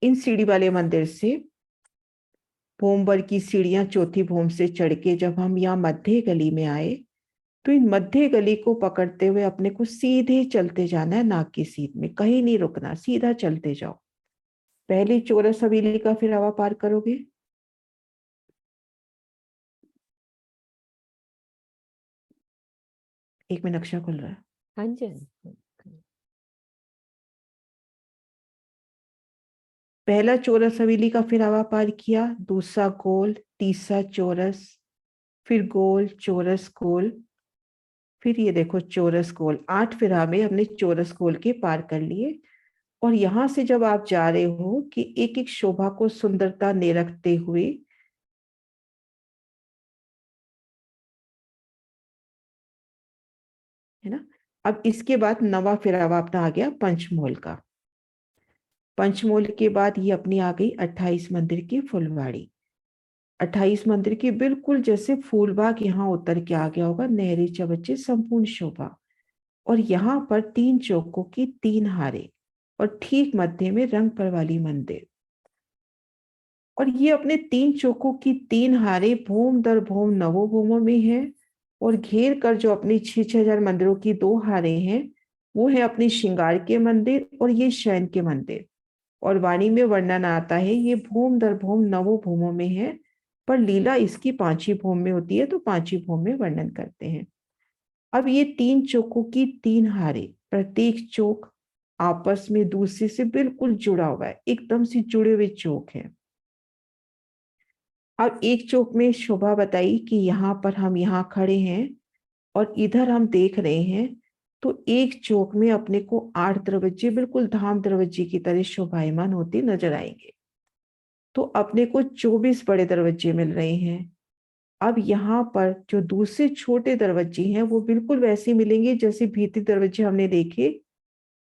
इन सीढ़ी वाले मंदिर से भोमवर की सीढ़ियां चौथी भोम से चढ़ के जब हम यहाँ मध्य गली में आए, तो इन मध्य गली को पकड़ते हुए अपने को सीधे चलते जाना है, नाक की सीध में, कहीं नहीं रुकना, सीधा चलते जाओ। पहली चौरस हवेली का फिर हवा पार करोगे, एक में नक्शा खुल रहा है।
हाँ जी, हाँ जी।
पहला चौरस हवेली का फिर हवा पार किया, दूसरा गोल, तीसरा चौरस, फिर गोल, चौरस, गोल, फिर ये देखो चौरस गोल। 8 फिरा में हमने चौरस गोल के पार कर लिए। और यहां से जब आप जा रहे हो कि एक एक शोभा को सुंदरता निरखते हुए है ना। अब इसके बाद नवा फिरावा अपना आ गया पंचमोल का। पंचमोल के बाद ये अपनी आ गई 28 मंदिर की फुलवाड़ी। 28 मंदिर की बिल्कुल जैसे फूलबाग यहाँ उतर के आ गया होगा, नहरी चबच्चे संपूर्ण शोभा। और यहाँ पर 3 चौकों की 3 हारे और ठीक मध्य में रंग परवाली मंदिर। और ये अपने 3 चौकों की 3 हारे भूम दर भूम नवोभूमों में है। और घेर कर जो अपनी 6,000 मंदिरों की 2 हारे हैं, वो है अपनी श्रृंगार के मंदिर और ये शयन के मंदिर। और वाणी में वर्णन आता है ये भूम दर भूम नवोभूमों में है, पर लीला इसकी 5 ही भूम में होती है, तो 5 ही भूम में वर्णन करते हैं। अब ये 3 चौकों की 3 हारे, प्रत्येक चौक आपस में दूसरे से बिल्कुल जुड़ा हुआ है, एकदम से जुड़े हुए चौक है। अब एक चौक में शोभा बताई कि यहाँ पर हम यहाँ खड़े हैं और इधर हम देख रहे हैं, तो एक चौक में अपने को 8 दरवाजे बिल्कुल धाम दरवाजे की तरह शोभायमान होते नजर आएंगे। तो अपने को 24 बड़े दरवाजे मिल रहे हैं। अब यहाँ पर जो दूसरे छोटे दरवाजे हैं वो बिल्कुल वैसे मिलेंगे जैसे भीतरी दरवाजे हमने देखे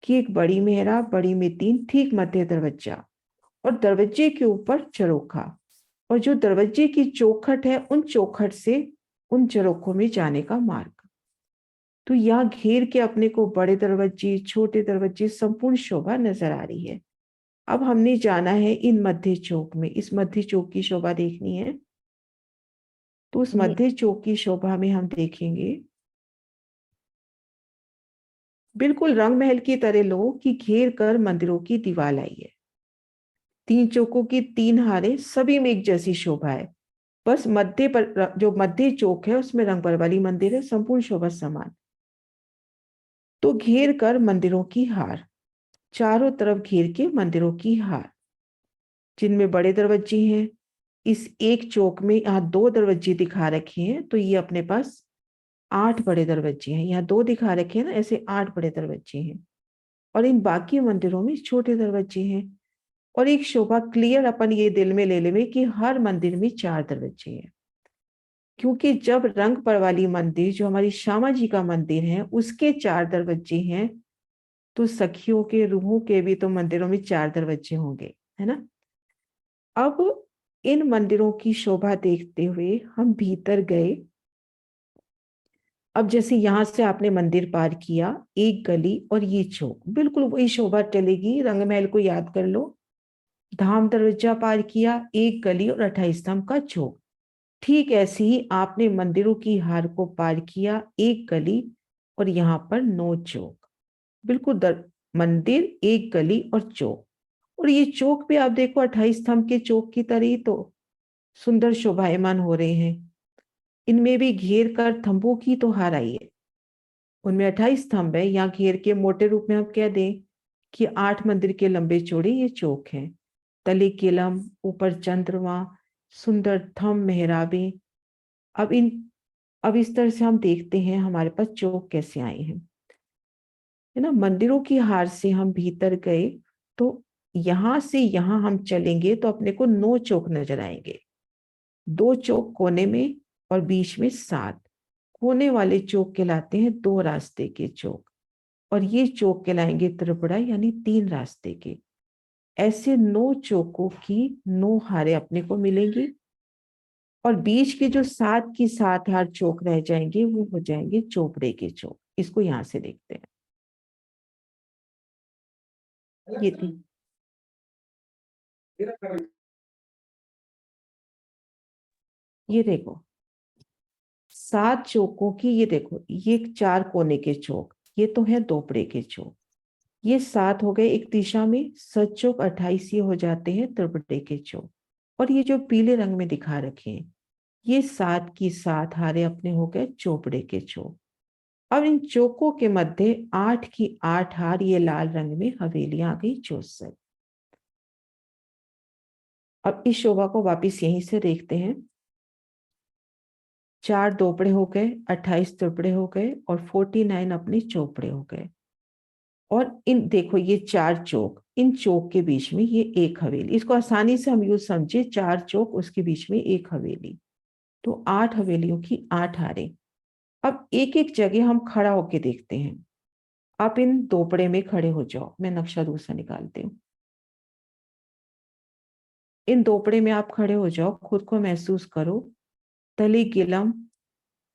कि एक बड़ी मेहराब, बड़ी में 3, ठीक मध्य दरवाजा और दरवाजे के ऊपर चरोखा। और जो दरवाजे की चौखट है, उन चौखट से उन चरोखों में जाने का मार्ग। तो यहाँ घेर के अपने को बड़े दरवाजे, छोटे दरवाजे, संपूर्ण शोभा नजर आ रही है। अब हमने जाना है इन मध्य चौक में, इस मध्य चौक की शोभा देखनी है। तो उस
जी।
मध्य चौक की शोभा में हम देखेंगे बिल्कुल रंग महल की तरह लो कि घेर कर मंदिरों की दीवार आई है। 3 चौकों की 3 हारे, सभी में एक जैसी शोभा है। बस मध्य पर जो मध्य चौक है उसमें रंग परवाली मंदिर है, संपूर्ण शोभा समान। तो घेर कर मंदिरों की हार, चारों तरफ घेर के मंदिरों की हार, जिनमें बड़े दरवाजे हैं। इस एक चौक में यहाँ 2 दरवाजे दिखा रखे हैं, तो ये अपने पास 8 बड़े दरवाजे हैं। यहाँ 2 दिखा रखे हैं ना, ऐसे 8 बड़े दरवाजे हैं। और इन बाकी मंदिरों में छोटे दरवाजे हैं। और एक शोभा क्लियर अपन ये दिल में ले लेवे कि हर मंदिर में 4 दरवाजे हैं। क्योंकि जब रंग परवाली मंदिर जो हमारी श्यामा जी का मंदिर है उसके 4 दरवाजे हैं, तो सखियों के, रूहों के भी तो मंदिरों में 4 दरवाजे होंगे, है ना। अब इन मंदिरों की शोभा देखते हुए हम भीतर गए। अब जैसे यहां से आपने मंदिर पार किया, एक गली और ये चौक, बिल्कुल वही शोभा चलेगी। रंगमहल को याद कर लो, धाम दरवाजा पार किया, एक गली और 28 स्तंभ का चौक। ठीक ऐसे ही आपने मंदिरों की हार को पार किया, एक गली और यहाँ पर 9 चौक, बिल्कुल मंदिर, एक गली और चौक। और ये चौक भी आप देखो 28 स्तंभ के चौक की तरह ही तो सुंदर शोभायमान हो रहे हैं। इनमें भी घेर कर थंबों की तो हार आई है, उनमें 28 स्तंभ है। यहाँ घेर के मोटे रूप में हम कह दें कि 8 मंदिर के लंबे चौड़े ये चौक हैं। तले किलम, ऊपर चंद्रमा, सुंदर थम मेहराबें। अब इस तरह से हम देखते हैं हमारे पास चौक कैसे आए हैं, है ना। मंदिरों की हार से हम भीतर गए, तो यहां से यहां हम चलेंगे तो अपने को 9 चौक नजर आएंगे। 2 चौक कोने में और बीच में 7 कोने वाले चौक कहलाते हैं 2 रास्ते के चौक। और ये चौक कहलाएंगे त्रिपुरा, यानी 3 रास्ते के। ऐसे 9 चौकों की 9 हारें अपने को मिलेंगी। और बीच के जो 7 की 7 हार चौक रह जाएंगे वो हो जाएंगे चौपड़े के चौक। इसको यहां से देखते हैं। ये थी। ये देखो 7 चौकों की, ये देखो ये 4 कोने के चौक, ये तो है दोपड़े के चौक, ये 7 हो गए एक दिशा में, 7 चौक 28 ये हो जाते हैं त्रिपुटे के चौक। और ये जो पीले रंग में दिखा रखे हैं, ये 7 की 7 हारे अपने हो गए चौपड़े के चौक। अब इन चौकों के मध्य 8 की 8 हार, ये लाल रंग में हवेलियां आ गई 64। अब इस शोभा को वापिस यहीं से देखते हैं। 4 दोपड़े हो गए, 28 त्रिपुड़े हो गए और 49 अपने चौपड़े हो गए। और इन देखो ये 4 चौक, इन चौक के बीच में ये एक हवेली, इसको आसानी से हम यूं समझे 4 चौक उसके बीच में एक हवेली, तो 8 हवेलियों की 8 हारें। अब एक एक जगह हम खड़ा होके देखते हैं। आप इन दोपड़े में खड़े हो जाओ, मैं नक्शा दूसरा निकालती हूँ। इन दोपड़े में आप खड़े हो जाओ, खुद को महसूस करो, तली गिलम,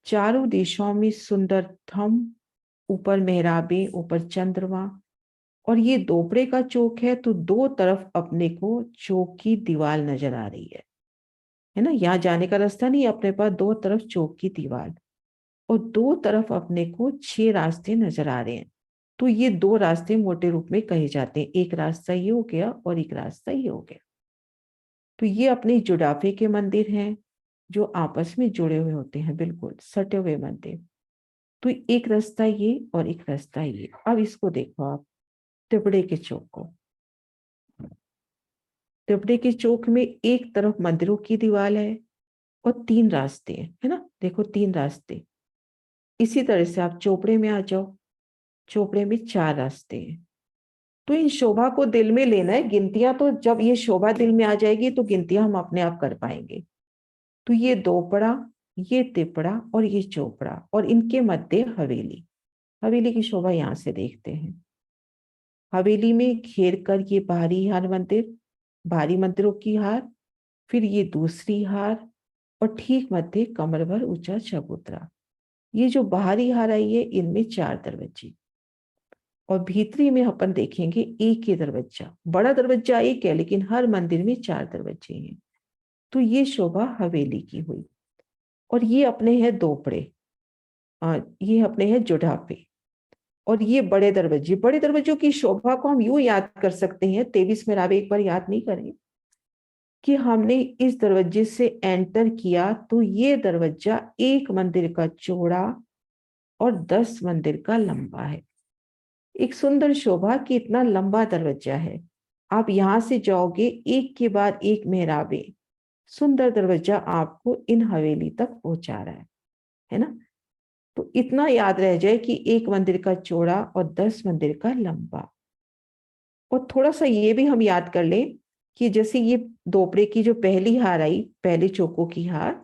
चारों दिशाओं में सुंदर थम, ऊपर मेहराबे, ऊपर चंद्रमा। और ये दोपड़े का चौक है, तो दो तरफ अपने को चौक की दीवार नजर आ रही है ना। यहाँ जाने का रास्ता नहीं, अपने पास दो तरफ चौक की दीवार, और दो तरफ अपने को 6 रास्ते नजर आ रहे हैं। तो ये 2 रास्ते मोटे रूप में कहे जाते हैं, एक रास्ता ये हो गया और एक रास्ता ये हो गया। तो ये अपने जुड़ाफे के मंदिर हैं, जो आपस में जुड़े हुए होते हैं, बिल्कुल सटे हुए मंदिर। तो एक रास्ता ये और एक रास्ता ये। अब इसको देखो आप, त्रिपुड़े के चौक को, त्रिपुड़े के चौक में एक तरफ मंदिरों की दीवार है और 3 रास्ते हैं, है ना। देखो 3 रास्ते। इसी तरह से आप चौपड़े में आ जाओ, चौपड़े में 4 रास्ते हैं। तो इन शोभा को दिल में लेना है, गिनतियां तो जब ये शोभा दिल में आ जाएगी तो गिनतियां हम अपने आप कर पाएंगे। तो ये दोपड़ा, ये तिपड़ा और ये चौपड़ा, और इनके मध्य हवेली। हवेली की शोभा यहां से देखते हैं। हवेली में घेर कर ये बाहरी हार मंदिर, बाहरी मंदिरों की हार, फिर ये दूसरी हार, और ठीक मध्य कमर भर ऊंचा चबूतरा। ये जो बाहरी हार आई है, इनमें 4 दरवाजे, और भीतरी में अपन देखेंगे एक ही दरवाजा। बड़ा दरवाजा एक है, लेकिन हर मंदिर में 4 दरवाजे हैं। तो ये शोभा हवेली की हुई। और ये अपने हैं दोपड़े, ये अपने हैं जुड़ाफे, और ये बड़े दरवाजे। बड़े दरवाजों की शोभा को हम यूं याद कर सकते हैं, 23 मेहराबे एक बार याद नहीं करें कि हमने इस दरवाजे से एंटर किया तो ये दरवाजा 1 मंदिर का चौड़ा और 10 मंदिर का लंबा है। एक सुंदर शोभा कि इतना लंबा दरवाजा है। आप यहां से जाओगे, एक के बाद एक मेहराबे, सुंदर दरवाजा आपको इन हवेली तक पहुंचा रहा है ना। तो इतना याद रह जाए कि 1 मंदिर का चौड़ा और 10 मंदिर का लंबा। और थोड़ा सा ये भी हम याद कर लें कि जैसे ये दोपड़े की जो पहली हार आई, पहले चौकों की हार,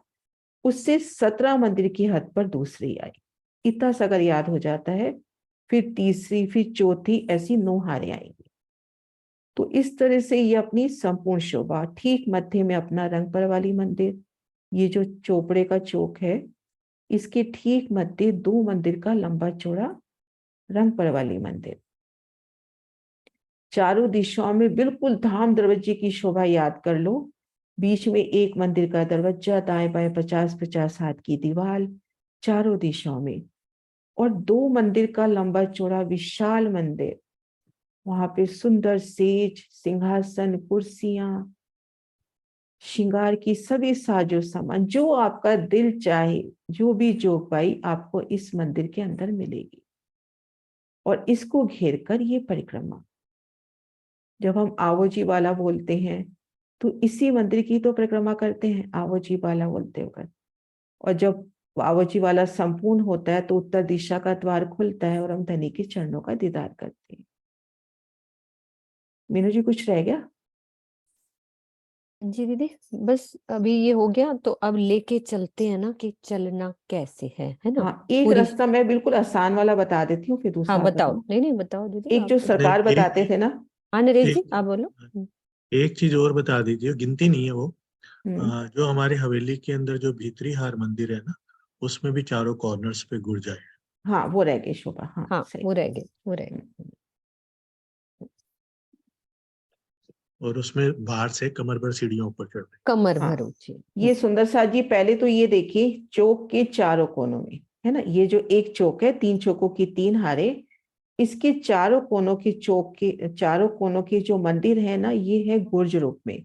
उससे 17 मंदिर की हद पर दूसरी आई। इतना सा अगर याद हो जाता है, फिर तीसरी, फिर चौथी, ऐसी 9 हारें आएंगी। तो इस तरह से ये अपनी संपूर्ण शोभा। ठीक मध्य में अपना रंगपर वाली मंदिर, ये जो चौपड़े का चौक है, इसके ठीक मध्य 2 मंदिर का लंबा चौड़ा रंगपर वाली मंदिर। चारों दिशाओं में बिल्कुल धाम दरवाजे की शोभा याद कर लो। बीच में 1 मंदिर का दरवाजा, दाएं बाएं 50-50 हाथ की दीवार चारों दिशाओं में, और 2 मंदिर का लंबा चौड़ा विशाल मंदिर। वहां पे सुंदर सेज, सिंहासन, कुर्सियां, श्रृंगार की सभी साजो सामान, जो आपका दिल चाहे, जो भी जोग पाई आपको इस मंदिर के अंदर मिलेगी। और इसको घेर कर ये परिक्रमा। जब हम आवोजी वाला बोलते हैं तो इसी मंदिर की तो परिक्रमा करते हैं आवोजी वाला बोलते वक्त। और जब आवोजी वाला संपूर्ण होता है तो उत्तर दिशा का द्वार खुलता है और हम धनी के चरणों का दीदार करते हैं। मीनू जी कुछ रह गया?
जी दीदी, बस अभी ये हो गया, तो अब लेके चलते हैं ना कि चलना कैसे है ना।
हाँ, एक
पूरी,
रास्ता मैं बिल्कुल आसान वाला बता देती हूँ, फिर दूसरा
हाँ
आप
बताओ।
बताओ।
नहीं नहीं, बताओ दीदी,
एक
आप
जो
बताओ।
सरकार
नहीं,
बताते थे ना।
हाँ नरेश जी,
एक
आप बोलो।
एक चीज और बता दीजिए, गिनती नहीं है वो।
हम्म,
जो हमारे हवेली के अंदर जो भीतरी हार मंदिर है ना, उसमें भी चारों कॉर्नर्स पे गुर्जा है।
हाँ वो रह गई शोभा, हाँ
हाँ
सही।
वो रह गए, वो रह गए।
हम्म,
और उसमें बाहर से कमर भर सीढ़ियों ऊपर चढ़ रही।
कमर
हाँ।
भर ऊंची।
ये सुंदर साथ जी पहले तो ये देखिए चौक के चारों कोनों में, है ना, ये जो एक चौक है, 3 चौकों की 3 हारे, इसके चारों कोनों की चौक के चारों कोनों के जो मंदिर है ना, ये है गुर्ज रूप में,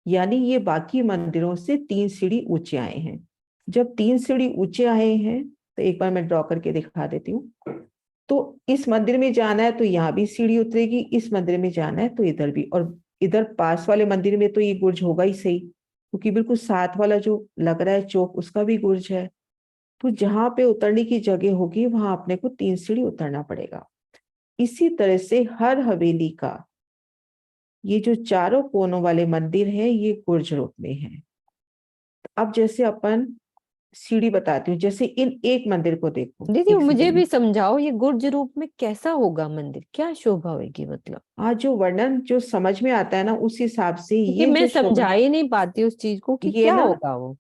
यानी ये बाकी मंदिरों से 3 सीढ़ी ऊंचे आए हैं। जब 3 सीढ़ी ऊंचे आए हैं तो एक बार मैं ड्रॉ करके दिखा देती हूँ। तो इस मंदिर में जाना है तो यहाँ भी सीढ़ी उतरेगी, इस मंदिर में जाना है तो इधर भी, और इधर पास वाले मंदिर में तो ये गुर्ज होगा ही सही, क्योंकि बिल्कुल साथ वाला जो लग रहा है चौक उसका भी गुर्ज है। तो जहां पे उतरने की जगह होगी वहां अपने को 3 सीढ़ी उतरना पड़ेगा। इसी तरह से हर हवेली का ये जो चारों कोनों वाले मंदिर है ये गुर्ज रूप में है। अब जैसे अपन सीढ़ी बताती हूँ, जैसे इन एक मंदिर को देखो,
दीदी
एक
मुझे
सेकंड
भी समझाओ, ये गुर्ज रूप में कैसा होगा मंदिर, क्या शोभा होगी मतलब?
आज जो वर्णन जो समझ में आता है ना उस हिसाब से
क्योंकि
ये
मैं
जो शोभा,
समझा ही नहीं पाती उस चीज को कि
ये
क्या
ना,
होगा वो।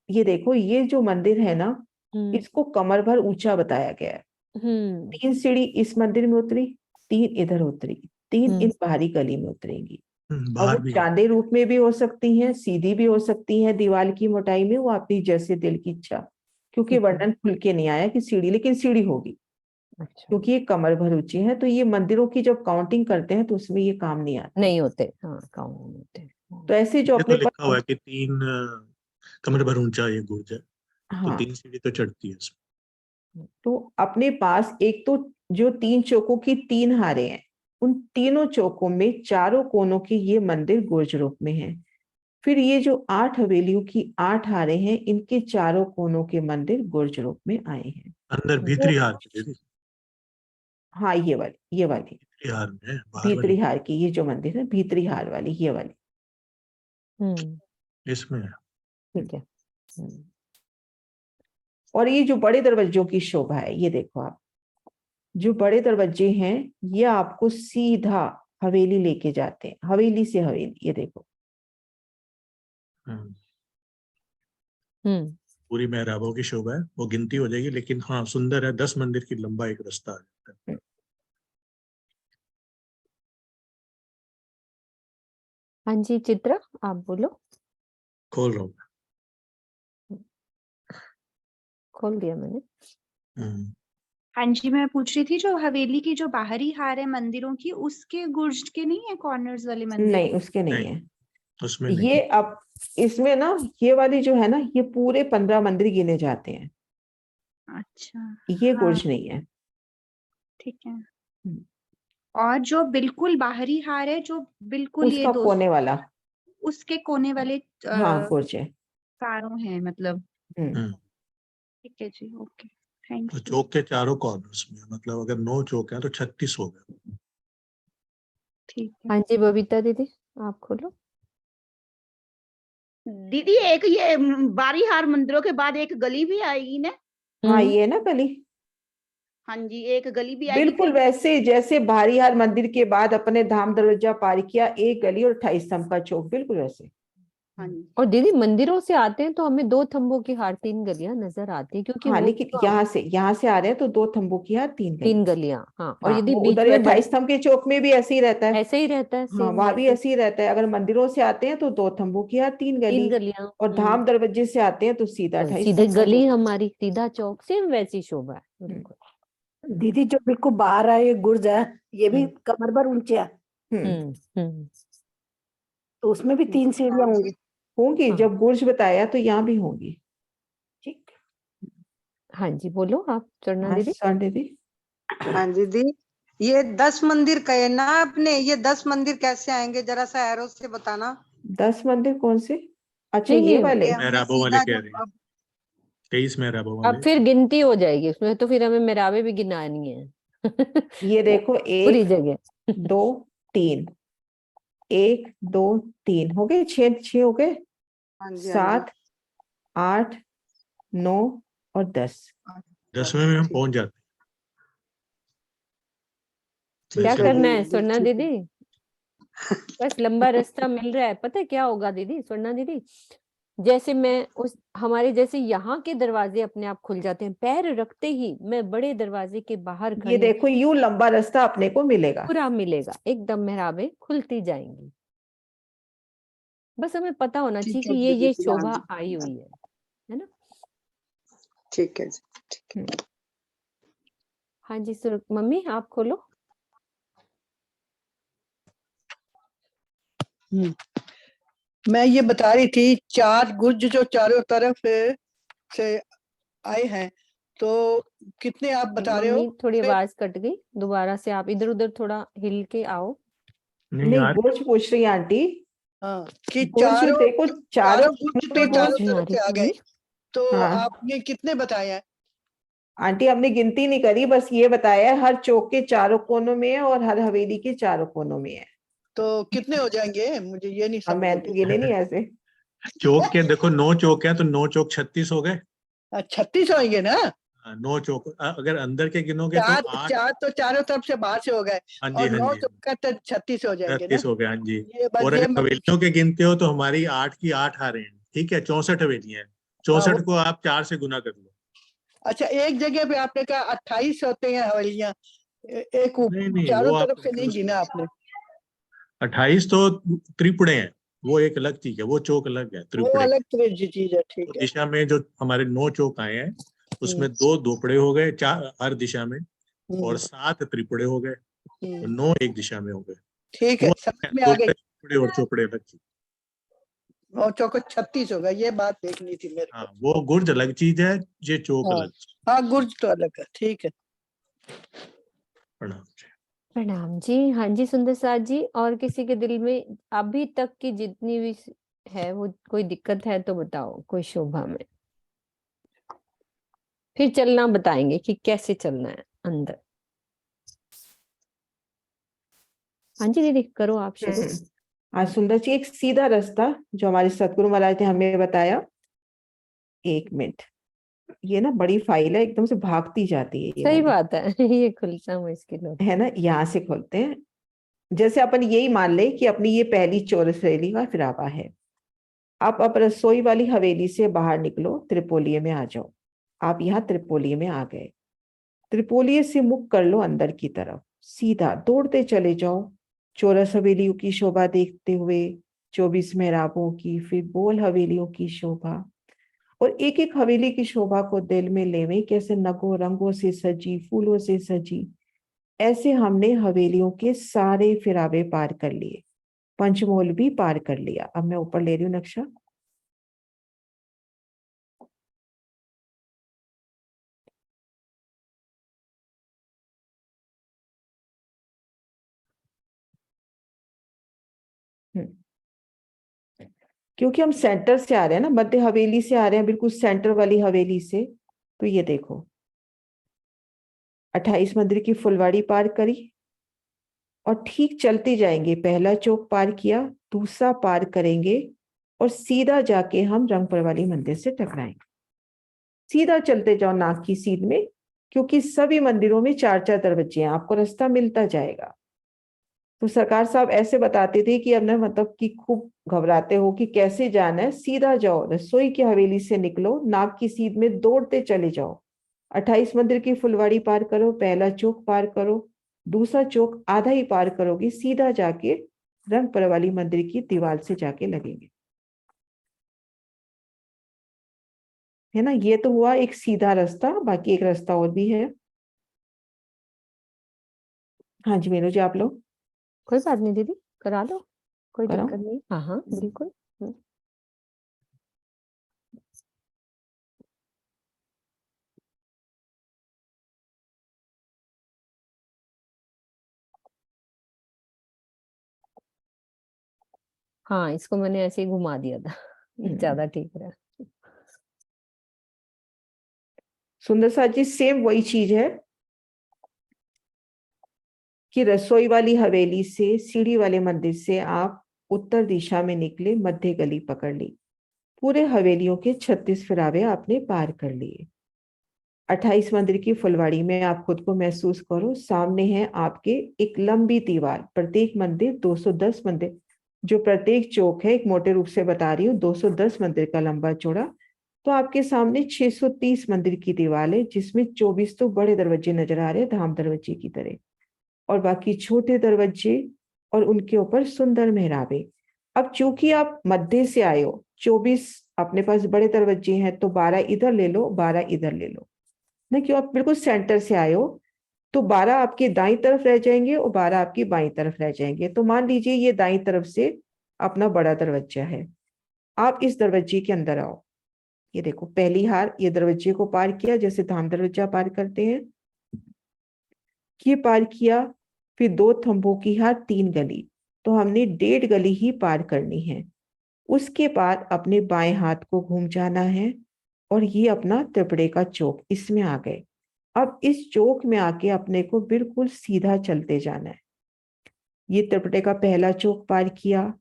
ये देखो ये जो मंदिर है ना,
हम्म
इसको कमर भर ऊंचा बताया गया है।
हम्म
3 सीढ़ी इस मंदिर में उतरी, 3 इधर उतरी, 3
हम्म
इन बाहरी गली में उतरेंगी। अब
बाहर
वो
भी है।
चांदे रूप में भी हो सकती हैं, सीधी भी हो सकती हैं, दीवार की मोटाई में, वो अपनी जैसे दिल की इच्छा, क्योंकि
ठीक है।
वर्णन खुल के नहीं आया कि सीढ़ी, लेकिन सीढ़ी होगी
अच्छा,
क्योंकि ये कमर भर ऊंची है। तो ये मंदिरों की जब काउंटिंग करते हैं तो उसमें ये काम नहीं आता।
नहीं होते, हाँ काम नहीं होते।
तो ऐसे जो
ये तो
अपने
लिखा हुआ
पास,
है कि 3 कमर भर ऊंचा ये गुर्ज है, तो
हाँ,
3 सीढ़ी तो चढ़ती है इसमें।
तो अपने पास एक तो जो 3 चौकों की 3 हारे हैं, उन तीनों चौकों में चारों कोनों के ये मंदिर गुर्ज रूप में है। फिर ये जो 8 हवेलियों की 8 हारे हैं, इनके चारों कोनों के मंदिर गुर्ज रूप में आए हैं।
अंदर
हम्म।
भीतरी हार में दीदी,
हाँ, ये वाली
भीतरी हार में है, बाहर
भीतरी
वाली
हार की, ये जो मंदिर है भीतरी हार वाली, ये वाली।
हम्म
इसमें है।
ठीक है। हम्म
और ये जो बड़े दरवाजों की शोभा है, ये देखो आप, जो बड़े दरवाजे हैं ये आपको सीधा हवेली लेके जाते हैं, हवेली से हवेली, ये देखो।
हम्म,
हम्म
पूरी मेहराबों की शोभा है, वो गिनती हो जाएगी, लेकिन हाँ सुंदर है। 10 मंदिर की लंबा एक रास्ता आ जाता है।
हाँ जी चित्रा, आप बोलो।
खोल रहा हूँ
खोल दिया मैंने।
मैं।
हाँ जी, मैं पूछ रही थी जो हवेली की जो बाहरी हार है मंदिरों की, उसके गुर्ज के नहीं है कॉर्नर्स वाले मंदिर?
नहीं, उसके नहीं
नहीं,
है
उसमें नहीं।
ये। अब इसमें ना ये वाली जो है ना, ये पूरे 15 मंदिर गिने जाते हैं,
अच्छा,
ये
हाँ
गुर्ज नहीं है।
ठीक है।
हम्म,
और जो बिल्कुल बाहरी हार है, जो बिल्कुल ये
उसका
दो,
कोने वाला,
उसके कोने वाले
हाँ, गुर्ज है।
चारों हैं मतलब?
हम्म,
हम्म,
ठीक है जी, ओके, थैंक
तो
यू।
चौक के चारों कॉर्नर्स में, मतलब अगर 9 चौक हैं तो 36 हो गए।
ठीक है।
हाँ जी बबीता दीदी, आप खोलो।
दीदी एक ये बारीहार मंदिरों के बाद एक गली भी आएगी ना?
हाँ, ये है ना गली,
हाँ जी, एक गली भी आएगी
बिल्कुल
फिर।
वैसे जैसे बारीहार मंदिर के बाद अपने धाम दरवाजा पार किया, एक गली और 28 स्तंभ का चौक, बिल्कुल वैसे।
हाँ जी,
और दीदी मंदिरों से आते हैं तो हमें 2 थंबों की हार 3 गलियां नजर आती है, क्योंकि
हाँ,
वो
लेकिन
तो
यहाँ से आ रहे हैं तो 2 थंबों की हार 3 गली।
3 गलियां, हाँ। और
हाँ,
यदि
वो
बीच
उधर ही
में
28 स्तंभ के चौक में भी ऐसे ही रहता है।
ऐसे ही रहता है
हाँ,
सेम
वहां भी
वैसे
ऐसे ही रहता है। अगर मंदिरों से आते हैं तो 2 थंबों की हार 3
3
गली,
गलियां।
और धाम दरवाजे से आते हैं तो सीधा 28
सीधे
स्तंभ का
गली
चौक।
हमारी, सीधा चौक, सेम वैसी शोभा है बिल्कुल।
दीदी जो बिल्कुल बाहर है ये गुर्ज है, ये भी
हम्म
कमर भर ऊंचे है,
हम्म,
हम्म
तो उसमें भी 3 सीढ़ियां होंगी।
होंगी,
हाँ
जब गुर्ज बताया तो यहाँ भी होंगी।
ठीक।
हाँ जी, बोलो आप चढ़ना
हाँ,
दीदी।
स्वर्ण दीदी।
हाँ दीदी, ये 10 मंदिर कहे ना आपने, ये 10 मंदिर कैसे आएंगे, जरा सा एरो से बताना।
10 मंदिर कौन से? अच्छा,
नहीं
ये
नहीं,
वाले।
ये हमने
मेहराबों वाले
सीधा
कह
जो
रहे हैं, 23 मेहराबों
अब
वाले।
फिर गिनती हो जाएगी उसमें, तो फिर हमें मेराबे भी गिनानी है।
ये देखो,
पूरी
1
जगह।
2 3, 1 2 3 हो गए, 6 हो गए,
हाँ जी, हाँ जी,
7 8 9 और 10।
10वें में हम
ठीक
पहुंच जाते हैं।
क्या
ठीक
वैसे
है
करना है
दीदी,
स्वर्णा
ठीक है।
दीदी? बस लंबा रास्ता मिल रहा है, पता है क्या होगा दीदी, स्वर्णा दीदी? जैसे मैं उस हमारे जैसे यहाँ के दरवाजे अपने आप खुल जाते हैं, पैर रखते ही मैं बड़े दरवाजे के बाहर
ये
खड़ी
देखो यूं लंबा रास्ता अपने को मिलेगा।
पूरा मिलेगा, एकदम मेहराबें खुलती जाएंगी। बस हमें पता होना
ठीक
चाहिए
है
कि ये
दीदी, हाँ
शोभा
जी।
आई हुई है ना?
ठीक है जी, ठीक है।
हाँ जी, मम्मी आप खोलो।
मैं ये बता रही थी 4 गुर्ज जो चारों तरफ से आए हैं, तो कितने आप बता रहे हो?
मम्मी थोड़ी आवाज कट गई, दोबारा से आप इधर उधर थोड़ा हिल के आओ।
नहीं
नहीं,
यार,
गुर्ज पूछ रही है आंटी।
हाँ, कि
गुर्ज देखो, चारों
गुर्ज
पे
तो चारों
आवाज नहीं आ
तरफ
रही
से आ
थी
गए,
मम्मी।
तो
हाँ
आपने कितने बताए हैं?
आंटी, हमने गिनती नहीं करी, बस ये बताया हर चौक के चारों कोनों में है और हर हवेली के चारों कोनों में है।
तो कितने हो जाएंगे? मुझे ये नहीं
अब
समझ
मैं तो
आई।
गिने नहीं ऐसे।
चौक के देखो 9 चौक हैं तो 9 चौक 36 हो गए।
36 होंगे ना?
9 चौक अगर अंदर के गिनोगे तो 8।
4 तो चारों तरफ से बाहर से हो गए,
हाँ जी,
और
हाँ
9
जी,
चौका तो 36 हो जाएंगे ना?
36 हो गए, हाँ जी।
ये बस
और
ये
अगर
मैं पूछ,
हवेलियों के गिनते हो तो हमारी 8 की 8 हारें हैं, ठीक है, 64 हवेलियां हैं।
हाँ,
64 को आप 4 से गुना कर लो।
अच्छा, एक जगह पे आपने कहा 28 होते हैं हवेलियां, एक
नहीं नहीं,
चारों
वो आप
तरफ से नहीं
कंफ्यूज कर
गिना
रहे
आपने।
हो। 28 तो त्रिपुड़े हैं, वो एक अलग चीज है, वो चौक अलग है
वो
त्रिपुड़े।
अलग चीज है,
तो
ठीक है।
दिशा में जो हमारे 9 चौक आए हैं
हम्म,
उसमें 2 दोपड़े हो गए, 4 हर दिशा में,
हम्म,
और 7 त्रिपुड़े हो गए, तो 9 एक दिशा में हो गए।
ठीक है,
वो
समझ में आ गई।
दोपड़े त्रिपुड़े और चौपड़े अलग चीज।
और चौको 36 होगा, ये बात देखनी थी मेरे
हाँ,
को।
वो गुर्ज अलग चीज है, ये चौक
हाँ
अलग चीज।
हाँ, गुर्ज तो अलग है, ठीक है।
प्रणाम जी।
प्रणाम जी। हाँ जी सुंदर साथ जी, और किसी के दिल में अभी तक की जितनी भी है वो कोई दिक्कत है तो बताओ, कोई शोभा में। फिर चलना बताएंगे कि कैसे चलना है अंदर। हाँ जी दीदी, करो आप शुरू।
हाँ सुंदर जी, एक सीधा रास्ता जो हमारे सतगुरु महाराज ने हमें बताया। 1 मिनट, ये ना बड़ी फाइल है, एकदम से भागती जाती है ये
सही
वाली,
बात है ये खुलना मुश्किल होता
है ना। यहाँ से खोलते हैं। जैसे अपन यही मान ले कि अपनी ये पहली चौरस रैली का फिरावा है। आप अब रसोई वाली हवेली से बाहर निकलो, त्रिपोलिये में आ जाओ। आप यहाँ त्रिपोलिये में आ गए। त्रिपोलिये से मुख कर लो अंदर की तरफ, सीधा दौड़ते चले जाओ, चौरस हवेलियों की शोभा देखते हुए, 24 मेहराबों की, फिर गोल हवेलियों की शोभा, और एक एक हवेली की शोभा को दिल में लेवे कैसे नगों रंगों से सजी, फूलों से सजी। ऐसे हमने हवेलियों के सारे फिरावे पार कर लिए, पंचमोल भी पार कर लिया। अब मैं ऊपर ले रही हूँ नक्शा। क्योंकि हम सेंटर से आ रहे हैं ना, मध्य हवेली से आ रहे हैं, बिल्कुल सेंटर वाली हवेली से। तो ये देखो, 28 मंदिर की फुलवाड़ी पार करी, और ठीक चलते जाएंगे। पहला चौक पार किया, दूसरा पार करेंगे, और सीधा जाके हम रंगपुर वाली मंदिर से टकराएंगे। सीधा चलते जाओ नाक की सीध में, क्योंकि सभी मंदिरों में 4-4 दरवाजे हैं, आपको रास्ता मिलता जाएगा। तो सरकार साहब ऐसे बताते थे कि अब ना, मतलब कि खूब घबराते हो कि कैसे जाना है, सीधा जाओ, रसोई की हवेली से निकलो, नाक की सीध में दौड़ते चले जाओ, 28 मंदिर की फुलवाड़ी पार करो, पहला चौक पार करो, दूसरा चौक आधा ही पार करोगे, सीधा जाके रंगपुर वाली मंदिर की दीवार से जाके लगेंगे, है ना। ये तो हुआ एक सीधा रास्ता, बाकी एक रास्ता और भी है। हाँ जी मीनू जी, आप लोग
कोई बात नहीं दीदी, करा दो, कोई
कराओ।
दिक्कत नहीं। हाँ हाँ बिल्कुल। हाँ इसको मैंने ऐसे ही घुमा दिया था ज्यादा ठीक रहा।
सुंदर साथ जी, सेम वही चीज है कि रसोई वाली हवेली से, सीढ़ी वाले मंदिर से आप उत्तर दिशा में निकले, मध्य गली पकड़ ली, पूरे हवेलियों के 36 फिरावे आपने पार कर लिए। 28 मंदिर की फुलवाड़ी में आप खुद को महसूस करो, सामने है आपके एक लंबी दीवार, प्रत्येक मंदिर 210 मंदिर, जो प्रत्येक चौक है, एक मोटे रूप से बता रही हूँ, 210 मंदिर का लंबा चौड़ा। तो आपके सामने 630 मंदिर की दीवार है, जिसमें 24 तो बड़े दरवाजे नजर आ रहे हैं, धाम दरवाजे की तरह, और बाकी छोटे दरवाजे, और उनके ऊपर सुंदर मेहराबे। अब चूंकि आप मध्य से आए हो, 24 अपने पास बड़े दरवाजे हैं, तो 12 इधर ले लो, 12 इधर ले लो ना, क्यों आप बिल्कुल सेंटर से आए हो, तो 12 आपके दाई तरफ रह जाएंगे और 12 आपकी बाई तरफ रह जाएंगे। तो मान लीजिए ये दाई तरफ से अपना बड़ा दरवाजा है, आप इस दरवाजे के अंदर आओ। ये देखो पहली हार, ये दरवाजे को पार किया, जैसे धाम दरवाजा पार करते हैं, ये पार किया। फिर 2 थंबों की हार, 3 गली, तो हमने 1.5 गली ही पार करनी है। उसके बाद अपने बाएं हाथ को घूम जाना है और ये अपना त्रिपुरे का चौक, इसमें आ गए। अब इस चौक में आके अपने को बिल्कुल सीधा चलते जाना है। ये त्रिपुरे का पहला चौक पार किया,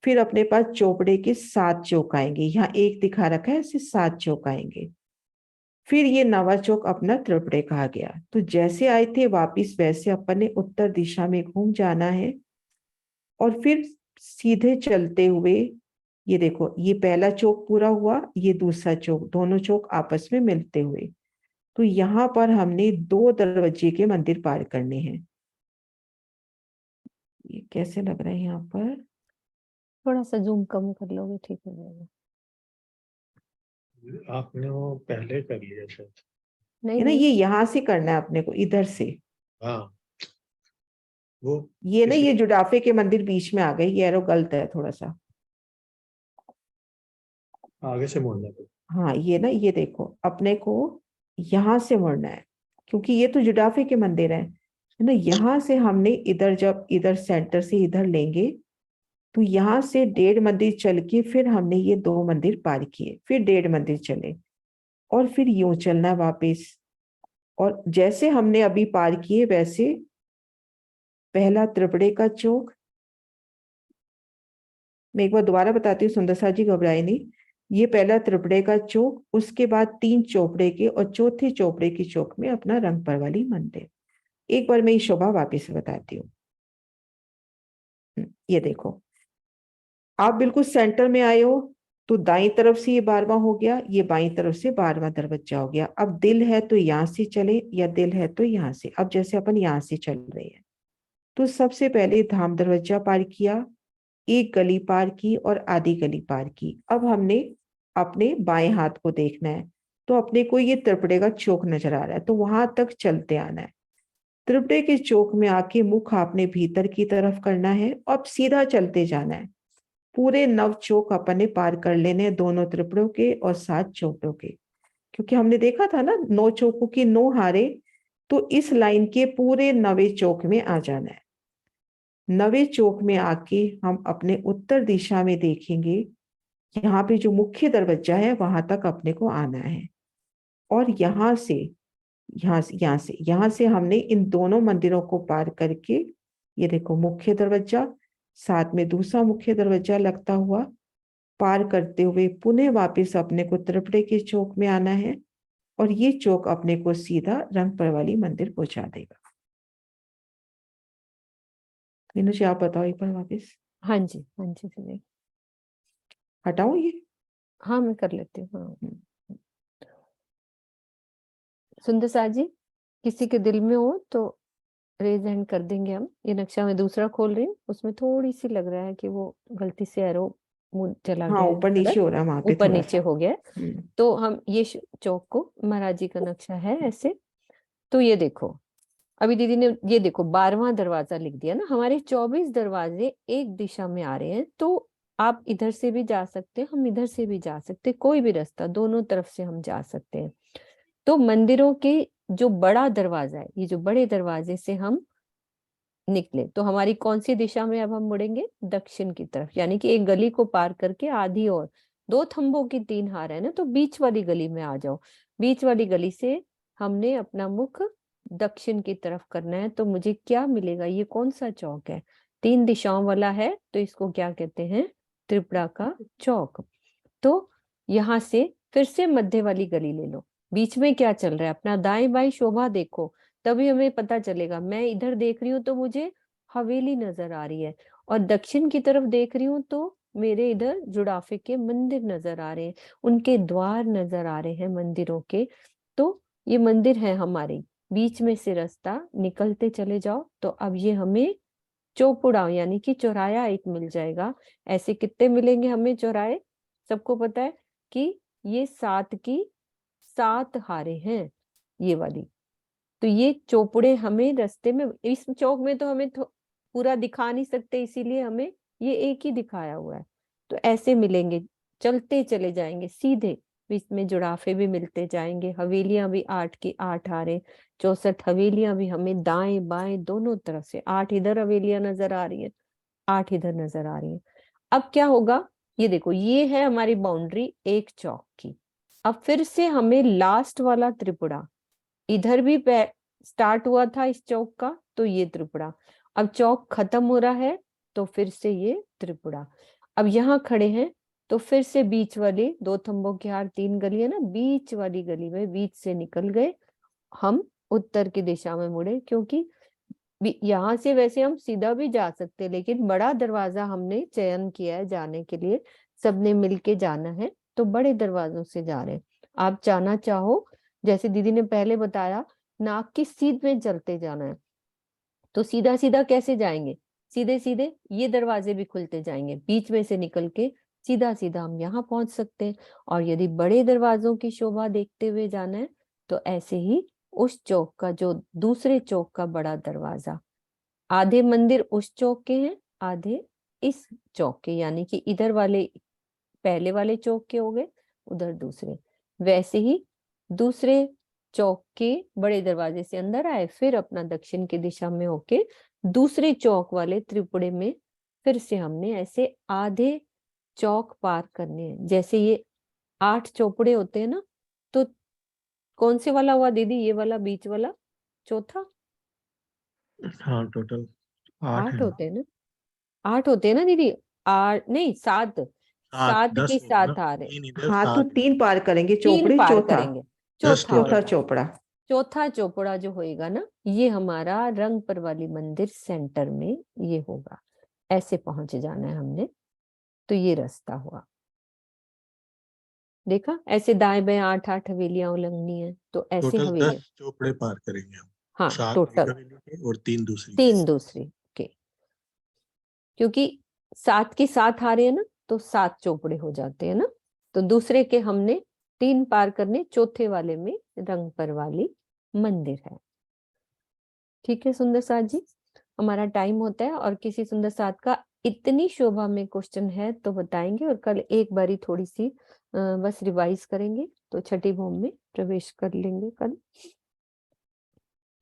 फिर अपने पास चौपड़े के 7 चौक आएंगे, यहाँ 1 दिखा रखा है, ऐसे 7 चौक आएंगे। फिर ये नवा चौक अपना त्रिपुरे का आ गया। तो जैसे आए थे वापिस वैसे अपन ने उत्तर दिशा में घूम जाना है और फिर सीधे चलते हुए, ये देखो ये पहला चौक पूरा हुआ, ये दूसरा चौक, दोनों चौक आपस में मिलते हुए। तो यहाँ पर हमने 2 दरवाजे के मंदिर पार करने हैं। ये कैसे लग रहा है यहाँ पर?
थोड़ा सा जूम कम कर लोगे, ठीक हो जाएगा।
आपने वो पहले कर लिया शायद।
नहीं
है ना,
नहीं,
ये यहाँ से करना है अपने को, इधर से।
हाँ वो
ये ना,
किसी-
ये जुडाफे के मंदिर बीच में आ गए, ये एरो गलत है थोड़ा सा।
आगे से मोड़ना पड़ेगा।
हाँ ये ना, ये देखो अपने को यहाँ से मुड़ना है, क्योंकि ये तो जुडाफे के मंदिर है ना। यहाँ से हमने इधर, जब इधर सेंटर से इधर लेंगे, तो यहाँ से 1.5 मंदिर चल के फिर हमने ये 2 मंदिर पार किए, फिर 1.5 मंदिर चले और फिर यूं चलना वापिस। और जैसे हमने अभी पार किए वैसे पहला त्रिपुरे का चौक, मैं एक बार दोबारा बताती हूँ, सुंदर सा जी घबराए नहीं। ये पहला त्रिपुरे का चौक, उसके बाद 3 चौपड़े के और चौथे चौपड़े के चौक में अपना रंगपर वाली मंदिर। एक बार मैं ये शोभा वापिस से बताती हूँ। ये देखो आप बिल्कुल सेंटर में आए हो, तो दाई तरफ से ये 12वां हो गया, ये बाई तरफ से 12वां दरवाजा हो गया। अब दिल है तो यहाँ से चले, या दिल है तो यहाँ से। अब जैसे अपन यहाँ से चल रहे हैं, तो सबसे पहले धाम दरवाजा पार किया, 1 गली पार की और आधी गली पार की। अब हमने अपने बाएं हाथ को देखना है, तो अपने को ये त्रिपुरे का चौक नजर आ रहा है, तो वहां तक चलते आना है। त्रिपुरे के चौक में आके मुख आपने भीतर की तरफ करना है, अब सीधा चलते जाना है। पूरे 9 चौक अपन ने पार कर लेने, दोनों त्रिपुरों के और 7 चौकों के, क्योंकि हमने देखा था ना 9 चौकों की 9 हारे, तो इस लाइन के पूरे 9वें चौक में आ जाना है। 9वें चौक में आके हम अपने उत्तर दिशा में देखेंगे, यहाँ पे जो मुख्य दरवाजा है वहां तक अपने को आना है। और यहाँ से हमने इन दोनों मंदिरों को पार करके, ये देखो मुख्य दरवाजा, साथ में दूसरा मुख्य दरवाजा लगता हुआ, पार करते हुए पुनः वापस अपने को त्रिपुरे के चौक में आना है और ये चौक अपने को सीधा रंगपर वाली मंदिर पहुंचा देगा। मीनू जी आप बताओ एक बार वापस।
हाँ जी हाँ जी जी,
हटाऊं ये?
हाँ मैं कर लेती हूँ। हाँ सुंदर सा जी, किसी के दिल में हो तो रेज हैंड कर देंगे हम। ये नक्शा मैं दूसरा खोल रही हूँ, उसमें थोड़ी सी लग रहा है कि वो गलती से एरो चला
हाँ
गया,
ऊपर नीचे हो रहा है वहां पे
ऊपर
थोड़ा
नीचे
सा।
हो गया है। तो हम ये चौक को, महाराज जी का नक्शा है ऐसे। तो ये देखो, अभी दीदी ने ये देखो 12वां दरवाजा लिख दिया ना। हमारे 24 दरवाजे एक दिशा में आ रहे हैं, तो आप इधर से भी जा सकते हैं, हम इधर से भी जा सकते हैं, कोई भी रास्ता, दोनों तरफ से हम जा सकते हैं। तो मंदिरों के जो बड़ा दरवाजा है, ये जो बड़े दरवाजे से हम निकले, तो हमारी कौन सी दिशा में अब हम मुड़ेंगे? दक्षिण की तरफ। यानी कि एक गली को पार करके आधी और 2 थंबों की 3 हार है ना, तो बीच वाली गली में आ जाओ। बीच वाली गली से हमने अपना मुख दक्षिण की तरफ करना है। तो मुझे क्या मिलेगा? ये कौन सा चौक है? 3 दिशाओं वाला है, तो इसको क्या कहते हैं? त्रिपुरा का चौक। तो यहाँ से फिर से मध्य वाली गली ले लो। बीच में क्या चल रहा है? अपना दाएं बाएं शोभा देखो, तभी हमें पता चलेगा। मैं इधर देख रही हूँ तो मुझे हवेली नजर आ रही है, और दक्षिण की तरफ देख रही हूँ तो मेरे इधर जुड़ाफे के मंदिर नजर आ रहे हैं, उनके द्वार नजर आ रहे हैं मंदिरों के। तो ये मंदिर है हमारे, बीच में से रास्ता निकलते चले जाओ। तो अब ये हमें चौपुड़ा यानी कि चौराया एक मिल जाएगा। ऐसे कितने मिलेंगे हमें चौराहे? सबको पता है कि ये 7 की 7 हारे हैं ये वाली। तो ये चौपुड़े हमें रास्ते में, इस चौक में तो हमें पूरा दिखा नहीं सकते, इसीलिए हमें ये एक ही दिखाया हुआ है। तो ऐसे मिलेंगे, चलते चले जाएंगे सीधे, बीच में जुड़ाफे भी मिलते जाएंगे। हवेलियां भी 8 की 8 हारे, 64 हवेलियां भी हमें दाएं बाएं दोनों तरफ से, 8 इधर हवेलियां नजर आ रही है, 8 इधर नजर आ रही है। अब क्या होगा, ये देखो, ये है हमारी बाउंड्री एक चौक की। अब फिर से हमें लास्ट वाला त्रिपुरा, इधर भी स्टार्ट हुआ था इस चौक का, तो ये त्रिपुरा। अब चौक खत्म हो रहा है तो फिर से ये त्रिपुरा। अब यहाँ खड़े हैं तो फिर से बीच वाली 2 थंबों की हार 3 गली है ना, बीच वाली गली में बीच से निकल गए, हम उत्तर की दिशा में मुड़े, क्योंकि यहाँ से वैसे हम सीधा भी जा सकते, लेकिन बड़ा दरवाजा हमने चयन किया है जाने के लिए, सबने मिलके जाना है, तो बड़े दरवाजों से जा रहे हैं। आप जाना चाहो, जैसे दीदी ने पहले बताया, नाक की सीध में चलते जाना है, तो सीधा सीधा कैसे जाएंगे? सीधे सीधे ये दरवाजे भी खुलते जाएंगे, बीच में से निकल के सीधा सीधा हम यहाँ पहुंच सकते हैं। और यदि बड़े दरवाजों की शोभा देखते हुए जाना है तो ऐसे ही उस चौक का, जो दूसरे चौक का बड़ा दरवाजा, आधे मंदिर उस चौक के हैं, आधे इस चौक के, यानी कि इधर वाले पहले वाले चौक के हो गए, उधर दूसरे। वैसे ही दूसरे चौक के बड़े दरवाजे से अंदर आए, फिर अपना दक्षिण की दिशा में होके दूसरे चौक वाले त्रिपुरे में फिर से हमने ऐसे आधे चौक पार करने हैं। जैसे ये 8 चौपड़े होते हैं ना, तो कौन से वाला हुआ दीदी? ये वाला बीच वाला चौथा?
हाँ, टोटल 8
8
है।
होते हैं ना, 8 होते हैं ना दीदी? 8 नहीं, 7 7
10
की
हो गए ना,
7 आ रहे,
3 इधर
हाँ तो
7
3 पार करेंगे,
3
चौपड़े
पार
चौथा,
करेंगे।
10
चौथा
चौथा
टोटल।
चौपड़ा।
चौथा चौपड़ा जो होएगा ना, ये हमारा रंगपर वाली मंदिर सेंटर में ये होगा। ऐसे पहुंच जाना है हमने, तो ये रास्ता हुआ। देखा, ऐसे दाएं बाएं 8-8 हवेलियां उलंघनी है, तो ऐसे
टोटल
हवेलियां।
10 चोपड़े पार करेंगे हम।
हाँ
7 एक
टोटल
हवेली के और 3 दूसरी
3 दूसरी के, क्योंकि 7 की 7 आ रहे हैं ना, तो 7 चौपड़े हो जाते हैं ना। तो दूसरे के हमने 3 पार करने, चौथे वाले में रंगपर वाली मंदिर है। ठीक है सुंदर साथ जी, हमारा टाइम होता है, और किसी सुंदर साथ का इतनी शोभा में क्वेश्चन है तो बताएंगे, और कल एक बारी थोड़ी सी बस रिवाइज करेंगे, तो छठी भौम में प्रवेश कर लेंगे कल।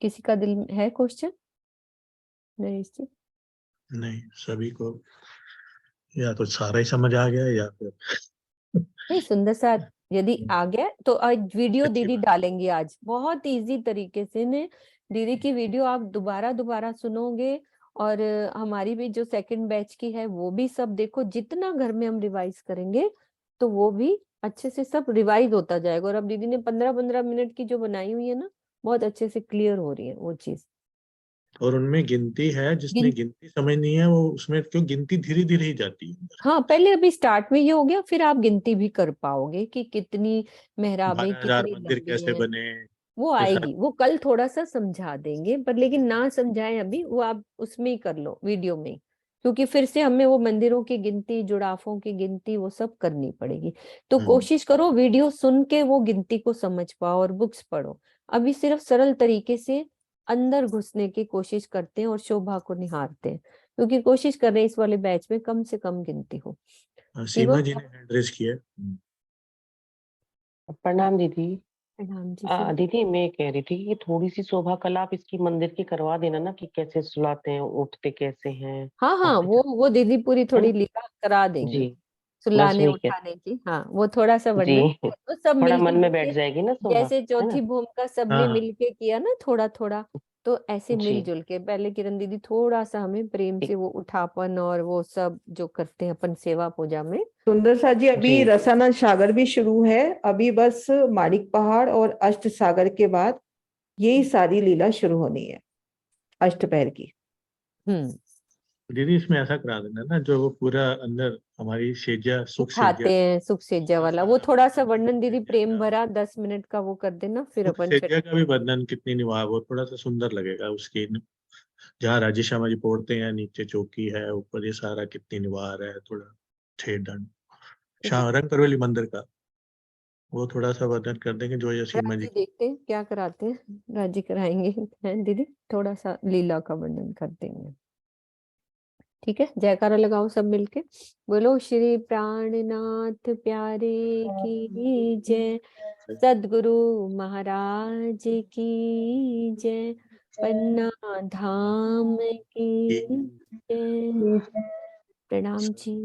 किसी का दिल है क्वेश्चन? नरेश जी?
नहीं, सभी को या तो सारा ही समझ आ गया या फिर
नहीं, सुंदर साथ यदि आ गया तो आज वीडियो
अच्छी
दीदी
बात।
डालेंगे, आज बहुत इजी तरीके से ने दीदी की वीडियो आप दोबारा दोबारा सुनोगे, और हमारी भी जो सेकंड बैच की है वो भी सब देखो, जितना घर में हम रिवाइज करेंगे तो वो भी अच्छे से सब रिवाइज होता जाएगा। और अब दीदी ने 15-15 मिनट की जो बनाई हुई है ना, बहुत अच्छे से क्लियर हो रही है वो चीज।
और उनमें गिनती है, जिसने गिनती समझनी है वो उसमें, क्यों गिनती धीरे धीरे ही जाती है।
हाँ, पहले अभी स्टार्ट में ये हो गया, फिर आप गिनती भी कर पाओगे कि कितनी मेहराबें
12,000
कितनी
मंदिर
लंबी
कैसे
हैं,
बने,
वो
ये
आएगी,
सारा।
वो कल थोड़ा सा समझा देंगे, पर लेकिन ना समझाएं अभी, वो आप उसमें ही कर लो वीडियो में ही, क्योंकि फिर से हमें वो मंदिरों की गिनती, जुड़ाफों की गिनती, वो सब करनी पड़ेगी। तो कोशिश करो वीडियो सुन के वो गिनती को समझ पाओ और बुक्स पढ़ो। अभी सिर्फ सरल तरीके से अंदर घुसने की कोशिश करते हैं और शोभा को निहारते हैं, क्योंकि कोशिश कर रहे हैं इस वाले बैच में कम से कम गिनती हो।
सीमा जी ने हैंड रेज किया है।
प्रणाम दीदी।
प्रणाम जी सीमा।
दीदी मैं कह रही थी कि थोड़ी सी शोभा कला आप इसकी मंदिर की करवा देना ना, कि कैसे सुलाते हैं, उठते कैसे हैं,
हाँ हाँ,
और
वो दीदी पूरी
है
थोड़ी
ना।
लीला करा
जी
देंगी,
बस
सुलाने
वही कह,
उठाने की। हाँ, वो थोड़ा सा
जी
वर्णन तो सब
थोड़ा
मिलके,
मन में बैठ
जैसे
जाएगी ना शोभा,
जैसे
है ना।
चौथी भूम का सबने
हाँ हाँ,
मिलके किया ना थोड़ा थोड़ा, तो ऐसे
जी
मिलजुल के पहले किरण दीदी थोड़ा सा हमें प्रेम से
ठीक,
वो उठापन और वो सब जो करते हैं अपन सेवा पूजा में।
सुंदर सा जी, अभी
जी
रसानंद सागर भी शुरू है, अभी बस माणिक पहाड़ और अष्ट सागर के बाद यही सारी लीला शुरू होनी है अष्टपहर की।
दीदी इसमें ऐसा करा देना ना, जो वो पूरा अंदर हमारी सेजा, सुख सेजा,
उठाते हैं सुख सेजा वाला, वो
हाँ,
थोड़ा सा
सुख
वर्णन दीदी
सेजा
प्रेम
का,
भरा 10 मिनट का वो कर देना, फिर
सुख
अपन
सेजा का भी वर्णन कितनी निभा, वो थोड़ा सा सुंदर लगेगा उसकी जहाँ राजेश शर्मा जी पढ़ते हैं, नीचे चौकी है, ऊपर ये सारा कितनी निवार है, थोड़ा 6 दंड रंग करवेली मंदिर का वो थोड़ा सा वर्णन कर देंगे जो ये सीमा जी
राजी देखते हैं क्या कराते हैं, राजी कराएंगे हैं दीदी, थोड़ा सा लीला का वर्णन कर देंगे। ठीक है, जयकारा लगाओ सब मिलके, बोलो श्री प्राणनाथ प्यारे की जय, सद्गुरु महाराज की जय, पन्ना धाम की जय। प्रणाम जी।